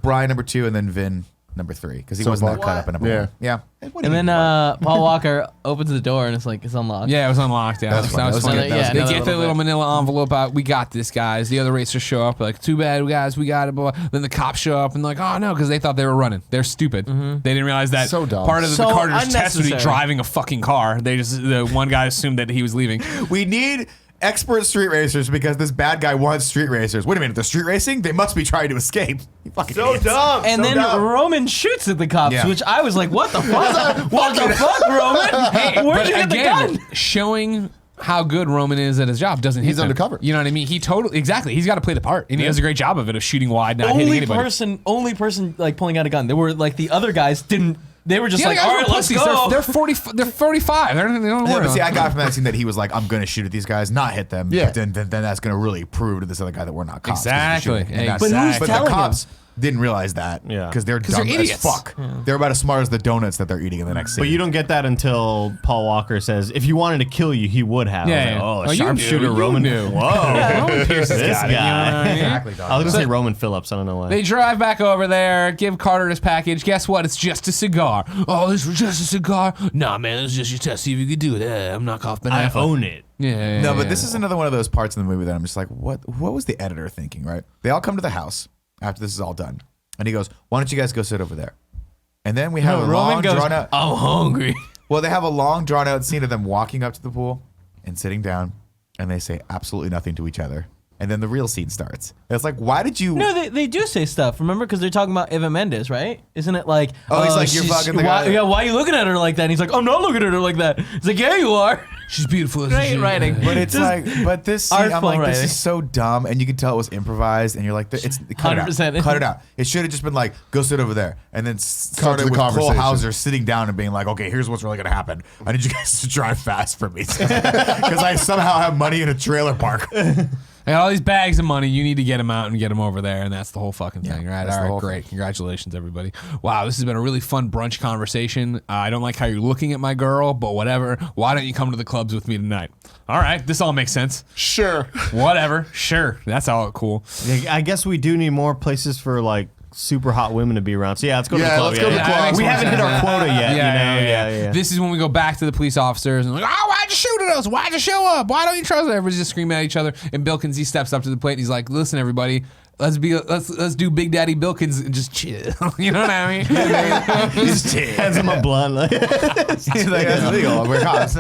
Brian number two, and then Vin number three, because he So wasn't that Paul- cut up in number Yeah. one. Yeah. What do And you then mean? Paul Walker opens the door and it's like it's unlocked. Yeah, it was unlocked. Yeah, That was funny. That was funny. good. That was They good. another get the little little bit. manila envelope out. We got this, guys. The other racers show up, like, too bad, guys, we got it. Blah. Then the cops show up and like, oh no, because they thought they were running. They're stupid. They didn't realize that So dumb. part of the So Carter's test would be unnecessary. driving a fucking car. The one guy assumed that he was leaving. We need expert street racers because this bad guy wants street racers. Wait a minute, they're street racing? They must be trying to escape. You fucking idiots. And then Roman shoots at the cops, Yeah. which I was like, what the fuck? What the fuck, Roman? Where'd But you get the again, gun? showing how good Roman is at his job doesn't hit He's them. undercover. You know what I mean? He totally, exactly. He's got to play the part, and he does a great job of it, of shooting wide, not hitting anybody. Only person like pulling out a gun. There were like the other guys didn't. They were just The other like, guys all were right, let's pussies. go. They're 40. They're 45. They don't Yeah, worry but about see, I it. got from that scene that he was like, I'm going to shoot at these guys, not hit them. Yeah. Then that's going to really prove to this other guy that we're not cops. 'cause we're Exactly. shooting. And that's- But who's but telling the cops, didn't realize that. Yeah. Because they're they're dumb as idiots. fuck. They're about as smart as the donuts that they're eating in the next scene. But you don't get that until Paul Walker says, if you wanted to kill you, he would have. Yeah, I was yeah. like, Oh, oh, you sharpshooter knew, Roman. you knew. Whoa. Roman Pierce has This got it, you know guy. what I mean? Exactly, dog. I was going to say Roman Phillips. I don't know why. They drive back over there, give Carter his package. Guess what? It's just a cigar. Oh, this was just a cigar? Nah, man, this is just your test. See if you can do it. I'm not off Ben I Affleck. own it. Yeah. No, but this is another one of those parts in the movie that I'm just like, what was the editor thinking, right? They all come to the house after this is all done. And he goes, why don't you guys go sit over there? And then we have a long, drawn out. I'm hungry. Well, they have a long, drawn out scene of them walking up to the pool and sitting down, and they say absolutely nothing to each other. And then the real scene starts. And it's like, why did you? No, they do say stuff. Remember, because they're talking about Eva Mendes, right? Isn't it like? Oh, he's like, you're fucking the guy. Yeah, why are you looking at her like that? And he's like, I'm not looking at her like that. He's like, yeah, you are. She's beautiful. Great writing. But it's Just like, but this scene, I'm artful like, this writing. is so dumb, and you can tell it was improvised, and you're like, it's cut it 100%. out, cut it out. It should have just been like, go sit over there, and then started the with Cole conversation. Hauser sitting down and being like, okay, here's what's really gonna happen. I need you guys to drive fast for me because I somehow have money in a trailer park. I got all these bags of money. You need to get them out and get them over there, and that's the whole fucking thing, right? that's the All whole right, great. Congratulations, everybody. Wow, this has been a really fun brunch conversation. I don't like how you're looking at my girl, but whatever. Why don't you come to the clubs with me tonight? All right, this all makes sense. Sure. Whatever, sure. That's all cool. I guess we do need more places for like super hot women to be around. So yeah, let's go to the Yeah, club. let's go to the Yeah, club. that makes We more haven't hit sense. our quota yet. Yeah. This is when we go back to the police officers and like, oh, why'd you shoot at us? Why'd you show up? Why don't you trust us? Everybody's just screaming at each other. And Bilkins, he steps up to the plate and he's like, listen, everybody, let's do Big Daddy Bilkins and just chill. You know what I mean? Just Hands him a blunt. Like, He's like, that's legal. We're cops.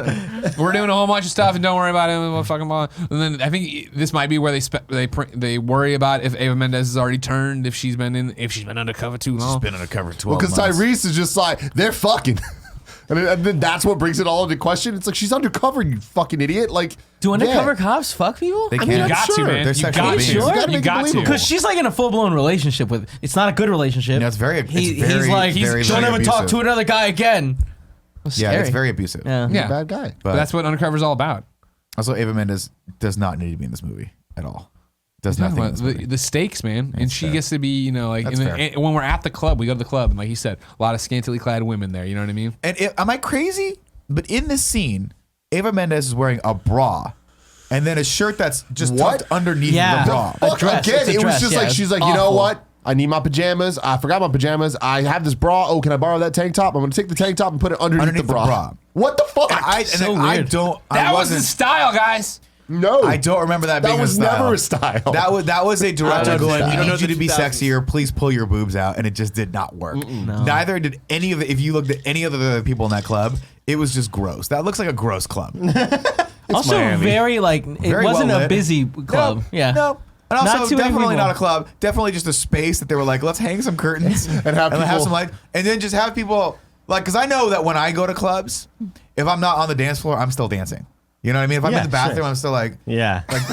We're doing a whole bunch of stuff and don't worry about it. Fucking blah. And then I think this might be where they worry about if Eva Mendes has already turned, if she's been undercover too long. Been undercover 12 Because months. Tyrese is just like, they're fucking. And then that's what brings it all into question. It's like, she's undercover, you fucking idiot. Like, Do undercover yeah. cops fuck people? They I mean, can't. I'm got to, sure. man. They're You sexual got beings. to. You gotta You make it got to. believable. Because she's like in a full blown relationship with. It's not a good relationship. No, it's very. He's very, like, very, don't very ever talk abusive. to another guy again. That's Yeah, scary. it's very abusive. Yeah. He's Yeah. a bad guy. But that's what undercover's all about. Also, Eva Mendes does not need to be in this movie at all. Does nothing in this movie. The stakes, man, and she fair. gets to be, like, That's fair. and when we're at the club, we go to the club, and like he said, a lot of scantily clad women there. You know what I mean? And am I crazy? But in this scene, Eva Mendes is wearing a bra and then a shirt that's just What? tucked underneath Yeah. the bra. Fuck, dress. again, It's a it was dress, just yeah, like, it's she's like, you know awful. what? I need my pajamas. I forgot my pajamas. I have this bra. Oh, can I borrow that tank top? I'm going to take the tank top and put it underneath the bra. What the fuck? I That was the style, guys. no. I don't remember that being That was a style. never a style. That was a director I going, love you don't know style. that to be 2000s. sexier, please pull your boobs out, and it just did not work. Neither did any of the, if you looked at any of the people in that club, it was just gross. That looks like a gross club. Also, Miami. very like it Very wasn't well a lit. busy club. No, Yeah. no. And Not also, too many definitely people. not a club. Definitely just a space that they were like, let's hang some curtains And have people- some light, and then just have people like, because I know that when I go to clubs, if I'm not on the dance floor, I'm still dancing. You know what I mean? If I'm Yeah, in the bathroom, sure. I'm still like yeah. fucking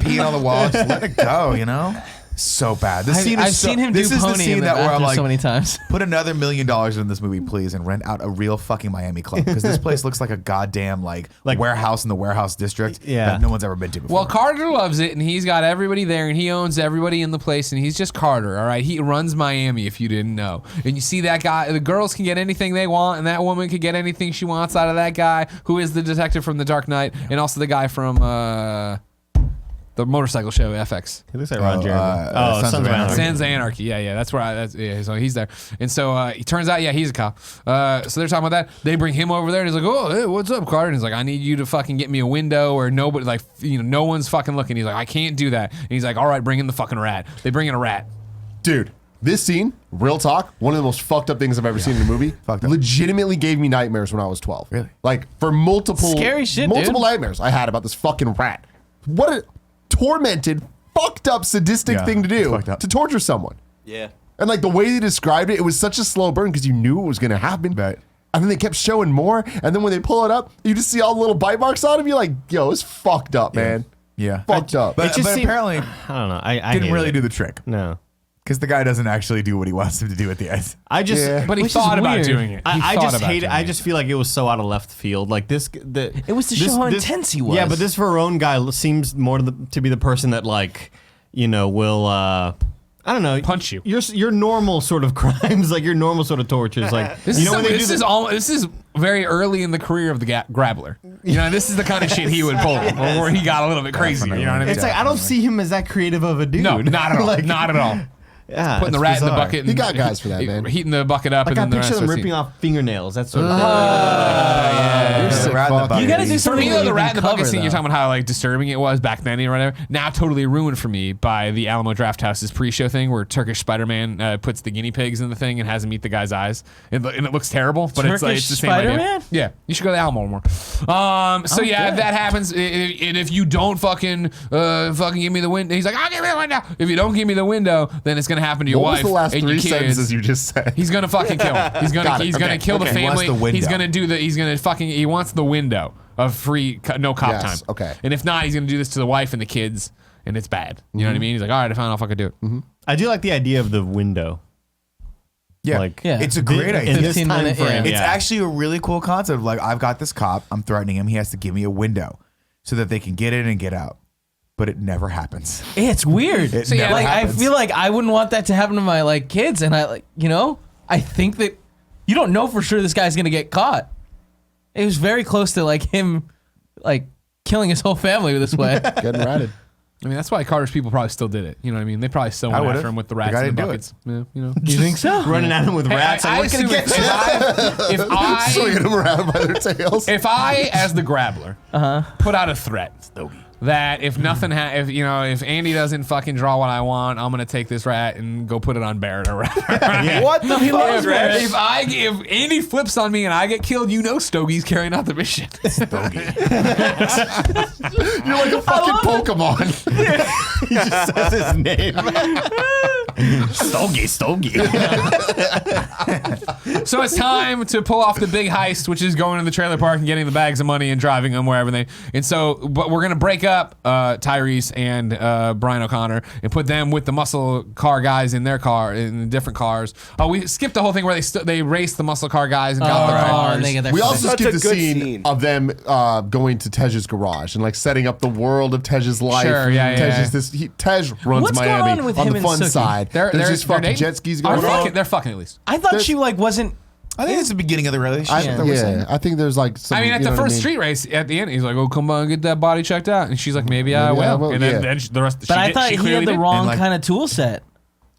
peeing on the wall. Just let it go. You know? So bad. This scene is I've so, seen him this do is the pony scene in the that where I'm bathroom like, so many times. put another $1 million in this movie, please, and rent out a real fucking Miami club because this place looks like a goddamn like warehouse in the warehouse district Yeah. that no one's ever been to before. Well, Carter loves it, and he's got everybody there, and he owns everybody in the place, and he's just Carter, all right? He runs Miami, if you didn't know. And you see that guy, the girls can get anything they want, and that woman can get anything she wants out of that guy, who is the detective from The Dark Knight, and also the guy from the motorcycle show, FX. He looks like Ron Jeremy. Sons of Anarchy. Sons of Anarchy, yeah, that's where so he's there, and so he turns out, he's a cop. So they're talking about that. They bring him over there, and he's like, "Oh, hey, what's up, Carter?" And he's like, "I need you to fucking get me a window where nobody, like, no one's fucking looking." He's like, "I can't do that." And he's like, "All right, bring in the fucking rat." They bring in a rat. Dude, this scene, real talk, one of the most fucked up things I've ever seen in a movie. Fucked up. Legitimately gave me nightmares when I was 12. Really? Like, for multiple Scary shit, multiple dude. nightmares I had about this fucking rat. What a tormented, fucked up, sadistic Yeah, thing to it's do fucked up. to torture someone. Yeah. And like the way they described it, it was such a slow burn because you knew it was going to happen. Right. And then they kept showing more. And then when they pull it up, you just see all the little bite marks on him. You're like, yo, it's fucked up, man. Yeah. Fucked up. But, just but seemed- apparently I don't know. I didn't hate really it. do the trick No. because the guy doesn't actually do what he wants him to do at the end. I just. Yeah. But he Which is thought about weird. doing it. I thought just about hate it. doing I just feel like it was so out of left field. Like this, It was to show how intense he was. Yeah, but this Verone guy seems more to be the person that will I don't know. Punch you. Your normal sort of crimes, like your normal sort of tortures, like This you is know when they do this is very early in the career of the Grappler. You know, this is the kind of shit he would pull, where he got a little bit crazy. You know what I mean? It's like I don't see him as that creative of a dude. No, not at all. Like, not at all. Yeah, Putting the it's rat in the bizarre. bucket. He got guys for that, man. Heating the bucket up, Like and I then the picture rest them of ripping the off fingernails. That sort of thing. You're sick rat in the fuck. bucket. You gotta do For something me, that though, the you rat can in the bucket cover, scene, you're though. talking about how like disturbing it was back then or whatever. Now totally ruined for me by the Alamo Drafthouse's pre-show thing where Turkish Spider-Man puts the guinea pigs in the thing and has him eat the guy's eyes, and it looks terrible. But it's like Turkish it's the same idea. Spider-Man? Yeah, you should go to Alamo more. So yeah, good. that happens, and if you don't fucking give me the window, he's like, I'll give you the window. If you don't give me the window, then it's gonna happen to your What wife was the last and your 3 kids. sentences you just said? He's gonna fucking kill him. He's gonna Got it. he's gonna Okay. kill the Okay. He wants family. the window. He's gonna do the he wants the window of free no cop Yes, time. okay. And if not, he's gonna do this to the wife and the kids, and it's bad. You know what I mean? He's like, all right, fine, I'll fucking do it. I do like the idea of the window. Yeah, Like, Yeah. it's a great in idea. this 15 time minute, frame. yeah. It's actually a really cool concept. Like, I've got this cop. I'm threatening him. He has to give me a window so that they can get in and get out. But it never happens. It's weird. It So, yeah, never Like I happens. feel like I wouldn't want that to happen to my like kids, and I like I think that you don't know for sure this guy's gonna get caught. It was very close to like him, like killing his whole family this way. Getting ratted. I mean, that's why Carter's people probably still did it. You know what I mean? They probably still went would've. after him with the The rats guy in the didn't do buckets. Yeah, you know. You think so? Running at him with rats. I Like, what can I assume get if I Swinging them around by their tails. if I as the Grappler put out a threat that if nothing if Andy doesn't fucking draw what I want, I'm gonna take this rat and go put it on Barrett or whatever. What the fuck? If Andy flips on me and I get killed, Stogie's carrying out the mission. You're like a fucking Pokemon. He just says his name. Stogie. So it's time to pull off the big heist, which is going to the trailer park and getting the bags of money and driving them wherever they. And so, but we're gonna break up Tyrese and Brian O'Connor and put them with the muscle car guys in their car in different cars. Oh, we skipped the whole thing where they raced the muscle car guys and got the cars. and they get their We shit. also Such skipped a the good scene scene. of them going to Tej's garage and like setting up the world of Tej's life. Sure, yeah, Tej yeah. Tej runs What's going Miami on with on him the and fun Sookie? side. There's just fucking dating? jet skis Are going on. fucking- They're fucking at least. I thought There's- she like wasn't. I think it's the beginning of the relationship. I think there's like some. I mean, at you the know what first mean? street race, at the end, he's like, "Oh, come on, get that body checked out," and she's like, "Maybe I Maybe I will." will, And then, yeah. then the rest. But I thought he had the wrong And, like- kind of tool set.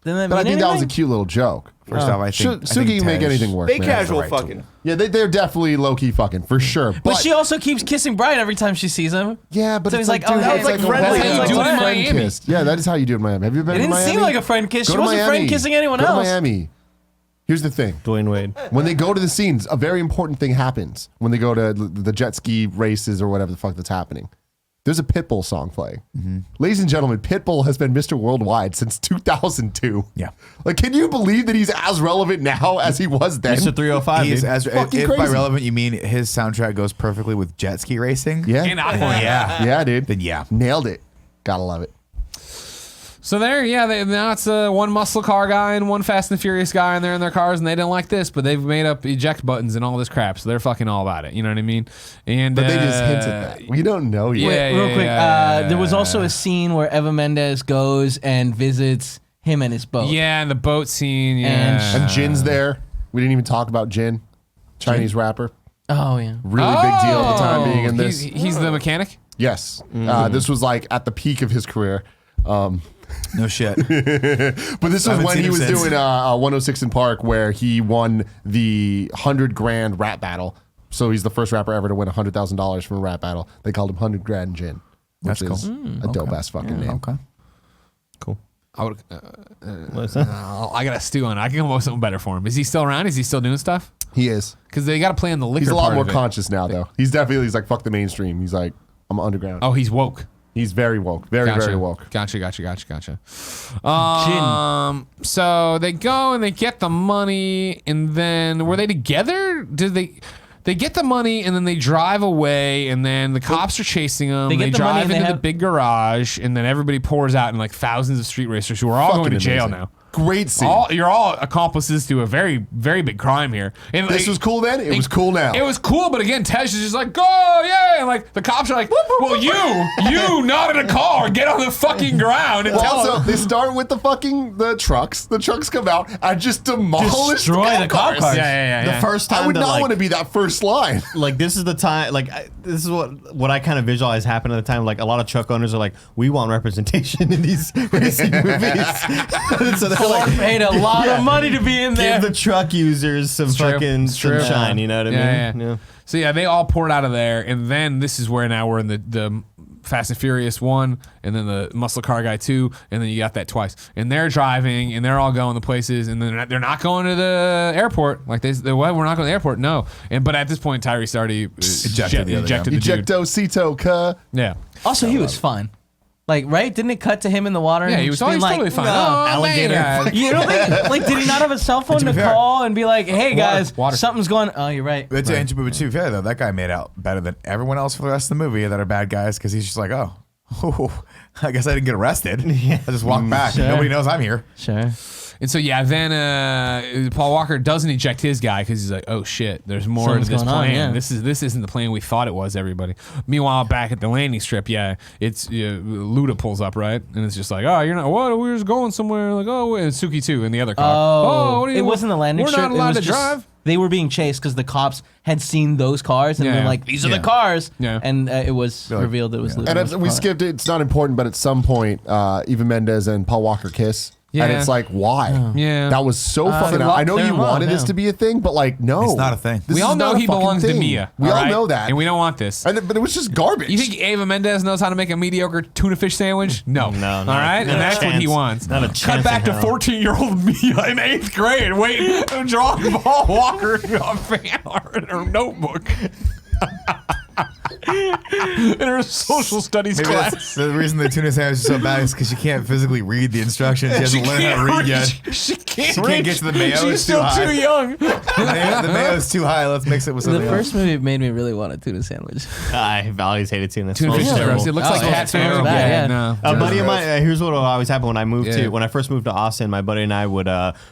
Didn't that But I mean think that was a anything? cute little joke. First off, I think Suki can make Tej- anything work. They man. casual That's the right fucking. Yeah, they're definitely low key fucking for sure. But she also keeps kissing Brian every time she sees him. yeah, but So it's he's like, dude, oh, hey, it's it's like a friendly. friend That's how you do it in Miami. kiss. Yeah, that is how you do it in Miami. Have you been It to didn't Miami? seem like a friend kiss. Go She to wasn't a friend Miami. kissing anyone Go to else. Miami. Here's the thing. Dwayne Wade. When they go to the scenes, a very important thing happens when they go to the jet ski races or whatever the fuck that's happening. There's a Pitbull song playing. Ladies and gentlemen, Pitbull has been Mr. Worldwide since 2002. Yeah. Like, can you believe that he's as relevant now as he was then? Mr. 305. He is dude. as Fucking if by crazy. relevant you mean his soundtrack goes perfectly with jet ski racing. Yeah. And I- Yeah, dude. Then yeah. Nailed it. Gotta love it. So there, yeah, now it's one muscle car guy and one Fast and Furious guy, and they're in their cars, and they didn't like this, but they've made up eject buttons and all this crap, so they're fucking all about it. You know what I mean? And But they just hinted that. We don't know yet. Yeah, Real quick, yeah. there was also a scene where Eva Mendes goes and visits him and his boat. Yeah, and the boat scene. Yeah, And And Jin's there. We didn't even talk about Jin, Chinese rapper. Oh yeah. Really big deal at the time being in this. He's the mechanic. Yes. This was like at the peak of his career. No shit. But this was haven't when seen he him was since. doing 106 in Park, where he won the $100,000 rap battle. So he's the first rapper ever to win $100,000 from a rap battle. They called him $100,000 Jin, which That's is cool. a dope ass fucking name. Okay. Cool. I would. What's that? I got to stew on it. I can come up with something better for him. Is he still around? Is he still doing stuff? He is. Because they got to play in the liquor. He's a lot part more of it. conscious now, though. He's like, fuck the mainstream. He's like, I'm underground. Oh, he's woke. He's very woke. Very, Gotcha. very woke. Gotcha. So they go and they get the money, and then were they together? Did they get the money and then they drive away, and then the cops are chasing them. They get They the money drive and they into the have- big garage, and then everybody pours out, and like thousands of street racers who are all Fucking going to jail amazing. now. Great scene. You're all accomplices to a very, very big crime here. And this was cool then. It was cool now. It was cool, but again, Tej is just like, go, yeah, and like the cops are like, well, you not in a car, get on the fucking ground and tell also, them. they start with the trucks. The trucks come out and just demolish Destroy the cop cars. Yeah. The first time I would that, not like, want to be that first line. like this is the time, like this is what I kind of visualize happened at the time. Like a lot of truck owners are like, we want representation in these racing movies. So they're Ford like, paid a lot of money to be in there. give the truck users some true. fucking It's true. shine. You know what I mean? Yeah. So yeah, they all poured out of there, and then this is where now we're in the Fast and Furious 1, and then the Muscle Car Guy 2, and then you got that twice. And they're driving, and they're all going to places, and then they're not going to the airport. Like we're not going to the airport. No. But at this point, Tyrese already ejected the dude. Ejecto Cito, cuh. Yeah. Also, he was fine. Like, right? Didn't it cut to him in the water? Yeah, and he was being always like, totally fine. "No." alligator. man. You don't think, like, did he not have a cell phone To to be fair. call and be like, hey, guys, Water. something's going Oh, you're right. But to be fair though, that guy made out better than everyone else for the rest of the movie that are bad guys because he's just like, oh, I guess I didn't get arrested. I just walked back. Sure. Nobody knows I'm here. Sure. And so yeah, then Paul Walker doesn't eject his guy because he's like, oh shit, there's more Something's to this going on, plan. yeah. This isn't the plan we thought it was. Everybody. Meanwhile, back at the landing strip, it's Luda pulls up, right, and it's just like, oh, you're not. What? We're just going somewhere. Like, oh, and Suki too, and the other car. Oh, what do you, it wasn't the landing We're strip. not It allowed was to just- drive. They were being chased because the cops had seen those cars and Yeah. they're like, these are Yeah. the cars. Yeah. And it was like, revealed it was yeah. Luda's And as we car. skipped it. It's not important, but at some point, Eva Mendes and Paul Walker kiss. Yeah. And it's like, why? Yeah. That was so fucking. they're I know they're you in love, wanted this yeah. to be a thing, but like, no, It's not a thing. This We is all know not a he fucking belongs to thing. Mia. We all right? know that, and we don't want this. but it was just garbage. You think Eva Mendes knows how to make a mediocre tuna fish sandwich? No. No, All not- right? not And a that's what he chance. wants. Not a Cut chance back in to hell. 14-year-old Mia in 8th grade waiting to draw Paul Walker on fan art in her notebook. In her social studies Maybe class. that's the reason the tuna sandwich is so bad is because she can't physically read the instructions. She hasn't learned how to read yet. She can't She read. can't get to the mayo, She's it's too still high. too young. The mayo is too high. Let's mix it with The something first else. movie made me really want a tuna sandwich. I've always hated tuna. Tuna fish is Smells gross. terrible. It looks Oh, like yeah, cat it smells food. bad, yeah. No. A buddy of gross. mine. Here's what would always happen when I moved Yeah. when I first moved to Austin. My buddy and I would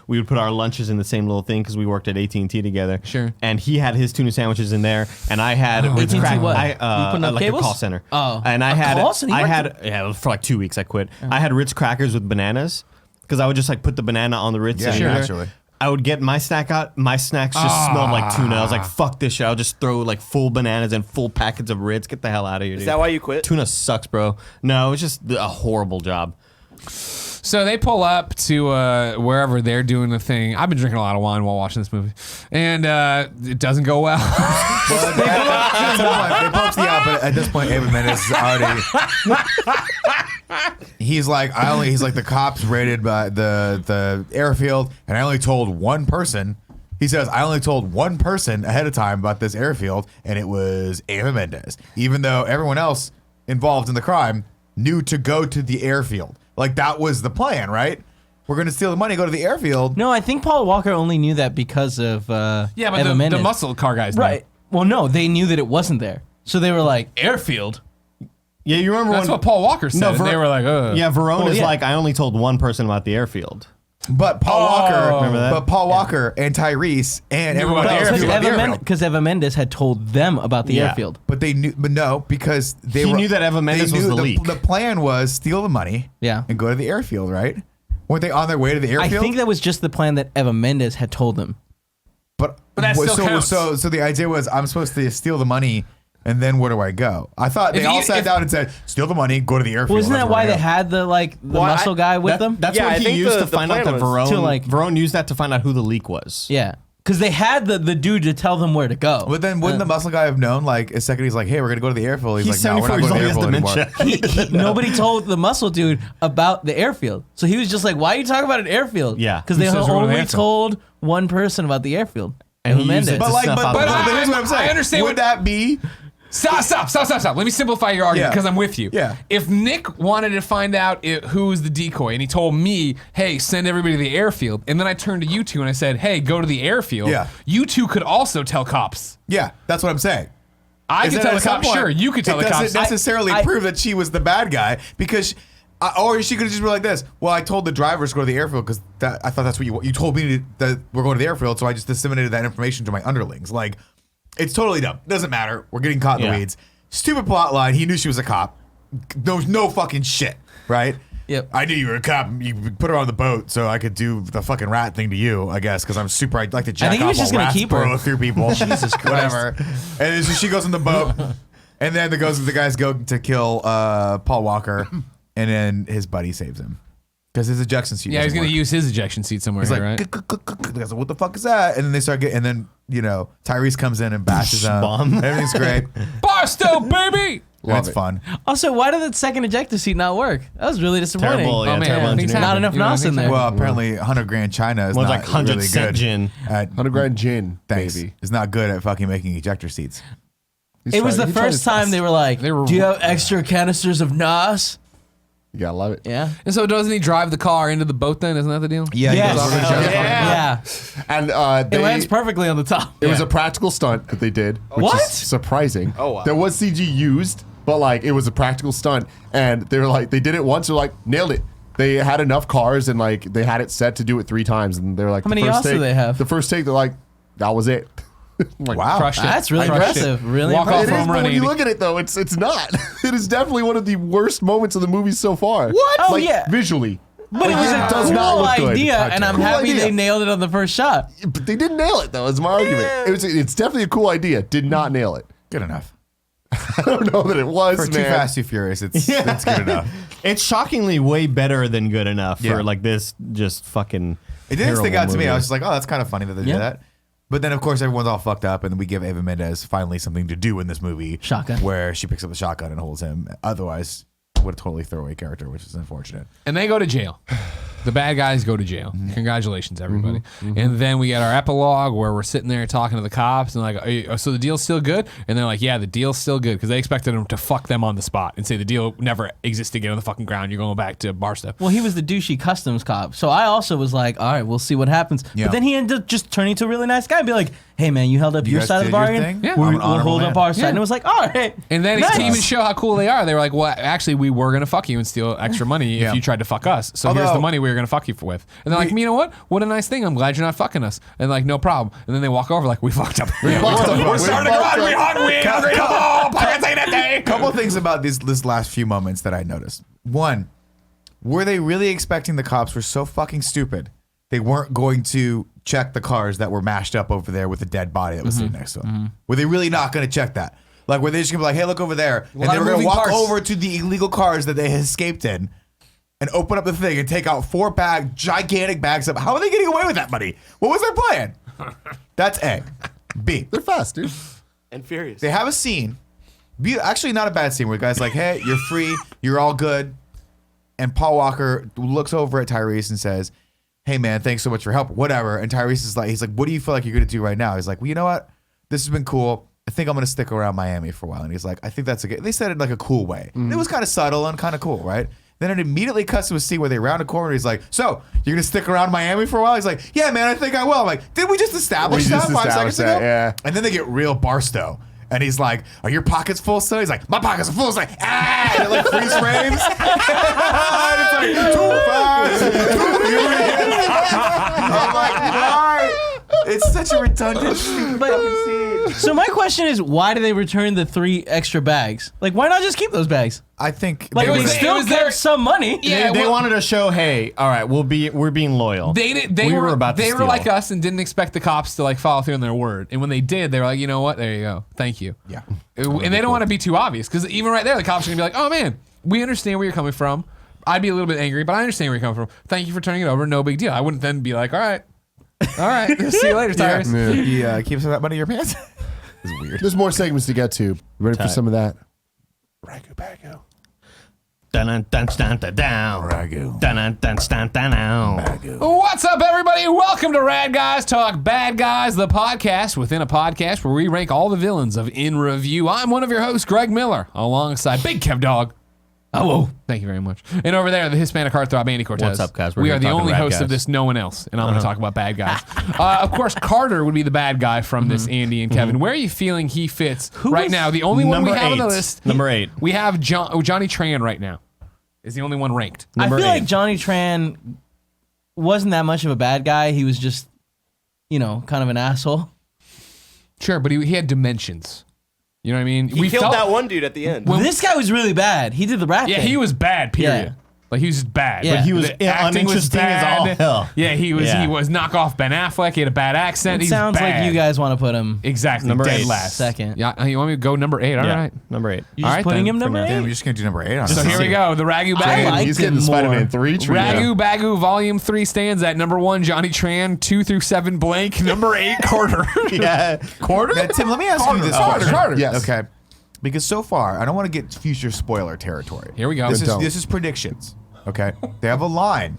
we would put our lunches in the same little thing because we worked at AT&T together. Sure. And he had his tuna sandwiches in there, and I had Ritz AT&T crack- what? I, You putting up like cables? a call center. Oh. And I A had call center? You I worked had for like 2 weeks. I quit. I had Ritz crackers with bananas because I would just like put the banana on the Ritz. Yeah, and sure. eat it. Naturally. I would get my snack out. My snacks just smelled like tuna. I was like, "Fuck this shit!" I'll just throw like full bananas and full packets of Ritz. Get the hell out of here, dude. Is that why you quit? Tuna sucks, bro. No, it's just a horrible job. So they pull up to wherever they're doing the thing. I've been drinking a lot of wine while watching this movie, and it doesn't go well. Well, they pull up to the yacht, but at this point, Eva Mendes is already. He's like, the cops raided by the airfield, and I only told one person. He says, I only told one person ahead of time about this airfield, and it was Eva Mendes, even though everyone else involved in the crime knew to go to the airfield. Like, that was the plan, right? We're going to steal the money, go to the airfield. No, I think Paul Walker only knew that because of Yeah, but Eva the Mendes. muscle car guys know. Right. Well, no, they knew that it wasn't there. So they were like, airfield? Yeah, you remember That's when? what Paul Walker said. No, and they were like, Yeah, Verone Well, is yeah. like, I only told one person about the airfield. But Paul Walker, Remember that? but Paul Walker and Tyrese and Knew everyone about the else airfield. knew about the airfield. Because Eva Mendes had told them about the Yeah. airfield. But they knew, but no, because they He were, knew that Eva Mendes they was knew the leak. The plan was steal the money, Yeah. and go to the airfield, right? Weren't they on their way to the I airfield? think that was just the plan that Eva Mendes had told them. but that still so, counts. so the idea was I'm supposed to steal the money, and then where do I go? I thought they If all you- sat if- down and said, steal the money, go to the airfield. Well, isn't That's that where why I they go. had the Well, muscle guy with them? That's Yeah, I what he think used the to find out plan that was Verone. to, like- Verone used that to find out who the leak was. Yeah. Because they had the dude to tell them where to go. But then wouldn't the muscle guy have known, like, a second he's like, hey, we're going to go to the airfield. He's like, no, we're 74 not years going old. to He the has airfield anymore. dementia. Nobody told the muscle dude about the airfield. So he was just like, why are you talking about an airfield? Yeah. Because Who they says we're going to the only airfield? told one person about the airfield. And Eva he used Mendes. it But, to like, snuff out but the- here's what I'm saying. I understand Would what- that be? Stop. Let me simplify your argument Yeah. because I'm with you. Yeah. If Nick wanted to find out who was the decoy and he told me, hey, send everybody to the airfield, and then I turned to you two and I said, hey, go to the airfield, Yeah. you two could also tell cops. Yeah, that's what I'm saying. I Is could that tell the at some cops, point, sure, you could tell the It cops. doesn't necessarily I- prove that she was the bad guy because Or she could have just been like this. Well, I told the drivers to go to the airfield because I thought that's what you told me that we're going to the airfield, so I just disseminated that information to my underlings. Like, it's totally dumb. Doesn't matter. We're getting caught in the weeds. Stupid plot line. He knew she was a cop. There was no fucking shit, right? Yep. I knew you were a cop. You put her on the boat so I could do the fucking rat thing to you, I guess, because I'm super. I'd like to jack think he off was just while gonna rats keep her. burrow through people. Jesus Christ. Whatever. And then so she goes on the boat, and then the guys go to kill Paul Walker, and then his buddy saves him because his ejection seat. Yeah, he's doesn't going to work. use his ejection seat somewhere He's here, like, right? They go, what the fuck is that? And then they start getting, and then Tyrese comes in and bashes him. Bomb. Everything's great. Barstow, baby! That's it. fun. Also, why did the second ejector seat not work? That was really disappointing. Terrible, yeah, Oh, man, terrible things engineering. Not happen. enough You know, nos in things there. happen. Well, apparently 100 grand China is One's not like 100 really cent good. gin. At, 100 grand gin, thanks. baby. Is not good at fucking making ejector seats. It was the first time they were like, They were- do you have extra canisters of nos? You gotta love it. Yeah. And so doesn't he drive the car into the boat then? Isn't that the deal? Yeah, Yes. he goes over the jet. Yeah. And It lands perfectly on the top. It was a practical stunt that they did, which What? is surprising. Oh, wow. There was CG used, but like it was a practical stunt, and they were like they did it once, they're like nailed it. They had enough cars, and like they had it set to do it 3 times, and they're like, How many the first yachts do take, they have? The first take, they're like, that was it. I'm like, Wow. Crushed it. That's really Crushed it. impressive. Really Walk impressive. It off is, home but run, when you Andy. look at it though, it's not. It is definitely one of the worst moments of the movie so far. What? Oh, Like, yeah. visually. But it was It a does not cool look good. idea, and I'm Cool happy idea. they nailed it on the first shot. But they didn't nail it though. Is my argument. It's definitely a cool idea. Did not nail it. Good enough. I don't know that it was, For Too man. Fast, Too Furious, it's good enough. It's shockingly way better than good enough Yeah. for like this just fucking. It didn't stick terrible out to me. I movie. was just like, oh, that's kind of funny that they Yeah. did that. But then, of course, everyone's all fucked up, and we give Eva Mendes finally something to do in this movie. Shotgun. Where she picks up the shotgun and holds him. Otherwise, what a totally throwaway character, which is unfortunate. And they go to jail. The bad guys go to jail. Congratulations, everybody. And then we get our epilogue where we're sitting there talking to the cops and like, so the deal's still good? And they're like, yeah, the deal's still good because they expected them to fuck them on the spot and say the deal never existed again on the fucking ground. You're going back to Barstow. Well, he was the douchey customs cop. So I also was like, all right, we'll see what happens. Yeah. But then he ended up just turning to a really nice guy and be like, hey, man, you held up You your guys side of the did your bargain. thing? Yeah. We'll, I'm an we'll honorable hold up man. our side. Yeah. And it was like, all right. And then Nice. to even show how cool they are, they were like, well, actually, we were going to fuck you and steal extra money Yeah. if you tried to fuck us. So here's Although- the money we were going to fuck you with. And they're like, you know what? What a nice thing. I'm glad you're not fucking us. And like, no problem. And then they walk over like, we fucked up. fucked up. We're starting to fucked run. We up. hungry. Hungry. Oh, pockets ain't empty. Couple things about this last few moments that I noticed. One, were they really expecting the cops were so fucking stupid they weren't going to check the cars that were mashed up over there with the dead body that was sitting next to them? Were they really not going to check that? Like, were they just going to be like, hey, look over there? And lot they of were going to moving walk parts. over to the illegal cars that they had escaped in and open up the thing and take out 4 gigantic bags of. How are they getting away with that money? What was their plan? That's A. B. They're fast, dude. And Furious. They have a scene, actually not a bad scene, where the guy's like, hey, you're free, you're all good. And Paul Walker looks over at Tyrese and says, hey, man, thanks so much for help, whatever. And Tyrese is like, he's like, what do you feel like you're going to do right now? He's like, well, you know what? This has been cool. I think I'm going to stick around Miami for a while. And he's like, I think that's a good, they said it in like a cool way. It was kind of subtle and kind of cool, right? Then it immediately cuts to a scene where they round a corner. He's like, so you're going to stick around Miami for a while? He's like, yeah, man, I think I will. I'm like, did we just establish We that just 5 established seconds ago? that, yeah. And then they get real Barstow. And he's like, are your pockets full, son? He's like, my pockets are full. It's like, ah! And it like freeze frames. And it's like, too fast, too furious. I'm like, why? It's such a redundant stupid fucking scene. So my question is, why do they return the 3 extra bags? Like, why not just keep those bags? I think Like, they they were- still was kept their- some money. Yeah, They well- wanted to show, hey, all right, we're being loyal. They We were about to they were steal. like us and didn't expect the cops to like follow through on their word. And when they did, they were like, you know what? There you go. Thank you. Yeah. And they don't want to be too obvious because even right there, the cops are gonna be like, oh man, we understand where you're coming from. I'd be a little bit angry, but I understand where you're coming from. Thank you for turning it over. No big deal. I wouldn't then be like, all right, see you later, Tyrese. He keeps that money in your pants. It's weird. There's more segments to get to. Ready for Tight. some of that? Ragu bagu. Dun dun dun dun down. Ragu. Dun dun dun dun down. What's up, everybody? Welcome to Rad Guys Talk Bad Guys, the podcast within a podcast where we rank all the villains of In Review. I'm one of your hosts, Greg Miller, alongside Big Kev Dog. Oh, thank you very much. And over there, the Hispanic heartthrob, Andy Cortez. What's up, guys? We're We here are the talking only rad hosts of guys. this, no one else. And I'm going to talk about bad guys. Of course, Carter would be the bad guy from this, Andy and Kevin. Where are you feeling he fits right was now? The only one we Number have on the 8. list. Number 8. We have Johnny Tran right now. is the only one ranked. I Number feel like 8. Johnny Tran wasn't that much of a bad guy. He was just, kind of an asshole. Sure, but he had dimensions. You know what I mean? He killed that one dude at the end. This guy was really bad. He did the rat Yeah, thing. he was bad. Period. Yeah. Like he was just bad. Yeah. But he was The acting was uninteresting as all bad. hell. Yeah, he was. Yeah. He was knockoff Ben Affleck. He had a bad accent. It He's sounds bad. like you guys want to put him exactly Number dead 8. last. second. Yeah, you want me to go number 8? All right. Number 8. You All just right, putting then, him number for now. 8? Damn, you're just gonna do number 8 on So this. here we go. The Ragu I Bagu. like He's getting it Spider-Man more. 3 treatment. Ragu Bagu Volume 3 stands at number 1, Johnny Tran, 2 through 7 blank, number 8, Carter. Yeah. Quarter? Now, Tim, let me ask you this question. Carter. Yes. Okay. Because so far, I don't want to get future spoiler territory. Here we go. This Don't. is predictions. Okay. They have a line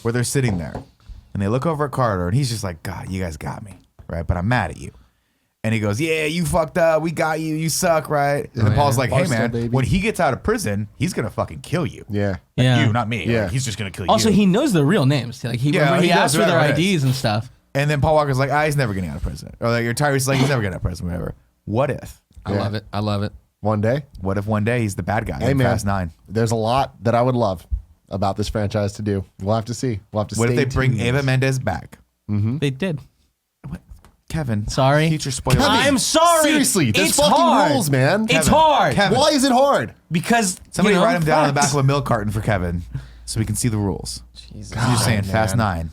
where they're sitting there, and they look over at Carter, and he's just like, "God, you guys got me, right? But I'm mad at you." And he goes, "Yeah, you fucked up. We got you. You suck, right?" And then Paul's like, "Hey, Barstool, man, baby. when he gets out of prison, he's gonna fucking kill you. Yeah. Yeah. You, not me. Yeah. Like, he's just gonna kill Also, you." he knows their real names. Like he Yeah, he he asked knows for their whatever it is. IDs and stuff. And then Paul Walker's like, he's never getting out of prison. Or like, your Tyrese's like, he's never getting out of prison, whatever. What if? I love it. I love it. One day. What if one day he's the bad guy Hey, in man. Fast 9? There's a lot that I would love about this franchise to do. We'll have to see. We'll have to What if stay they bring tuned. Eva Mendes back? They did. Kevin. Sorry. Future spoiler. I'm sorry. Seriously, there's it's fucking hard. rules, man. It's Kevin, hard. Kevin. Why is it hard? Because Somebody write him down on the back facts. of a milk carton for Kevin so we can see the rules. Jesus. You're saying Fast 9.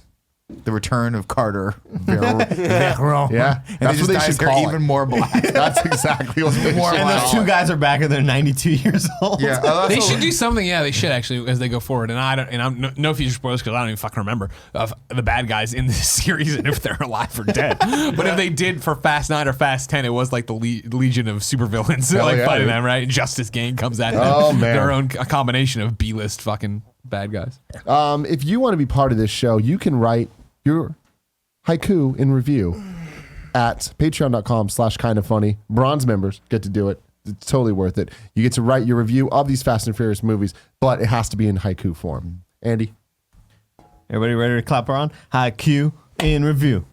The return of Carter. Veron. Yeah, And that's they what they just should dyes her call even it. more black. That's exactly what they More should And black. those call two it. guys are back and they're 92 years old. Yeah. They should do something. Yeah, they should actually as they go forward. And I'm no future spoilers because I don't even fucking remember of the bad guys in this series and if they're alive or dead. But if they did for Fast 9 or Fast 10, it was like the legion of supervillains like yeah, fighting dude. them, right? Justice Gang comes at them. Oh, man. Their own a combination of B-list fucking bad guys. If you want to be part of this show, you can write your haiku in review at patreon.com/kindoffunny. Bronze members get to do it. It's totally worth it. You get to write your review of these Fast and Furious movies, but it has to be in haiku form. Andy? Everybody ready to clap around? Haiku in review.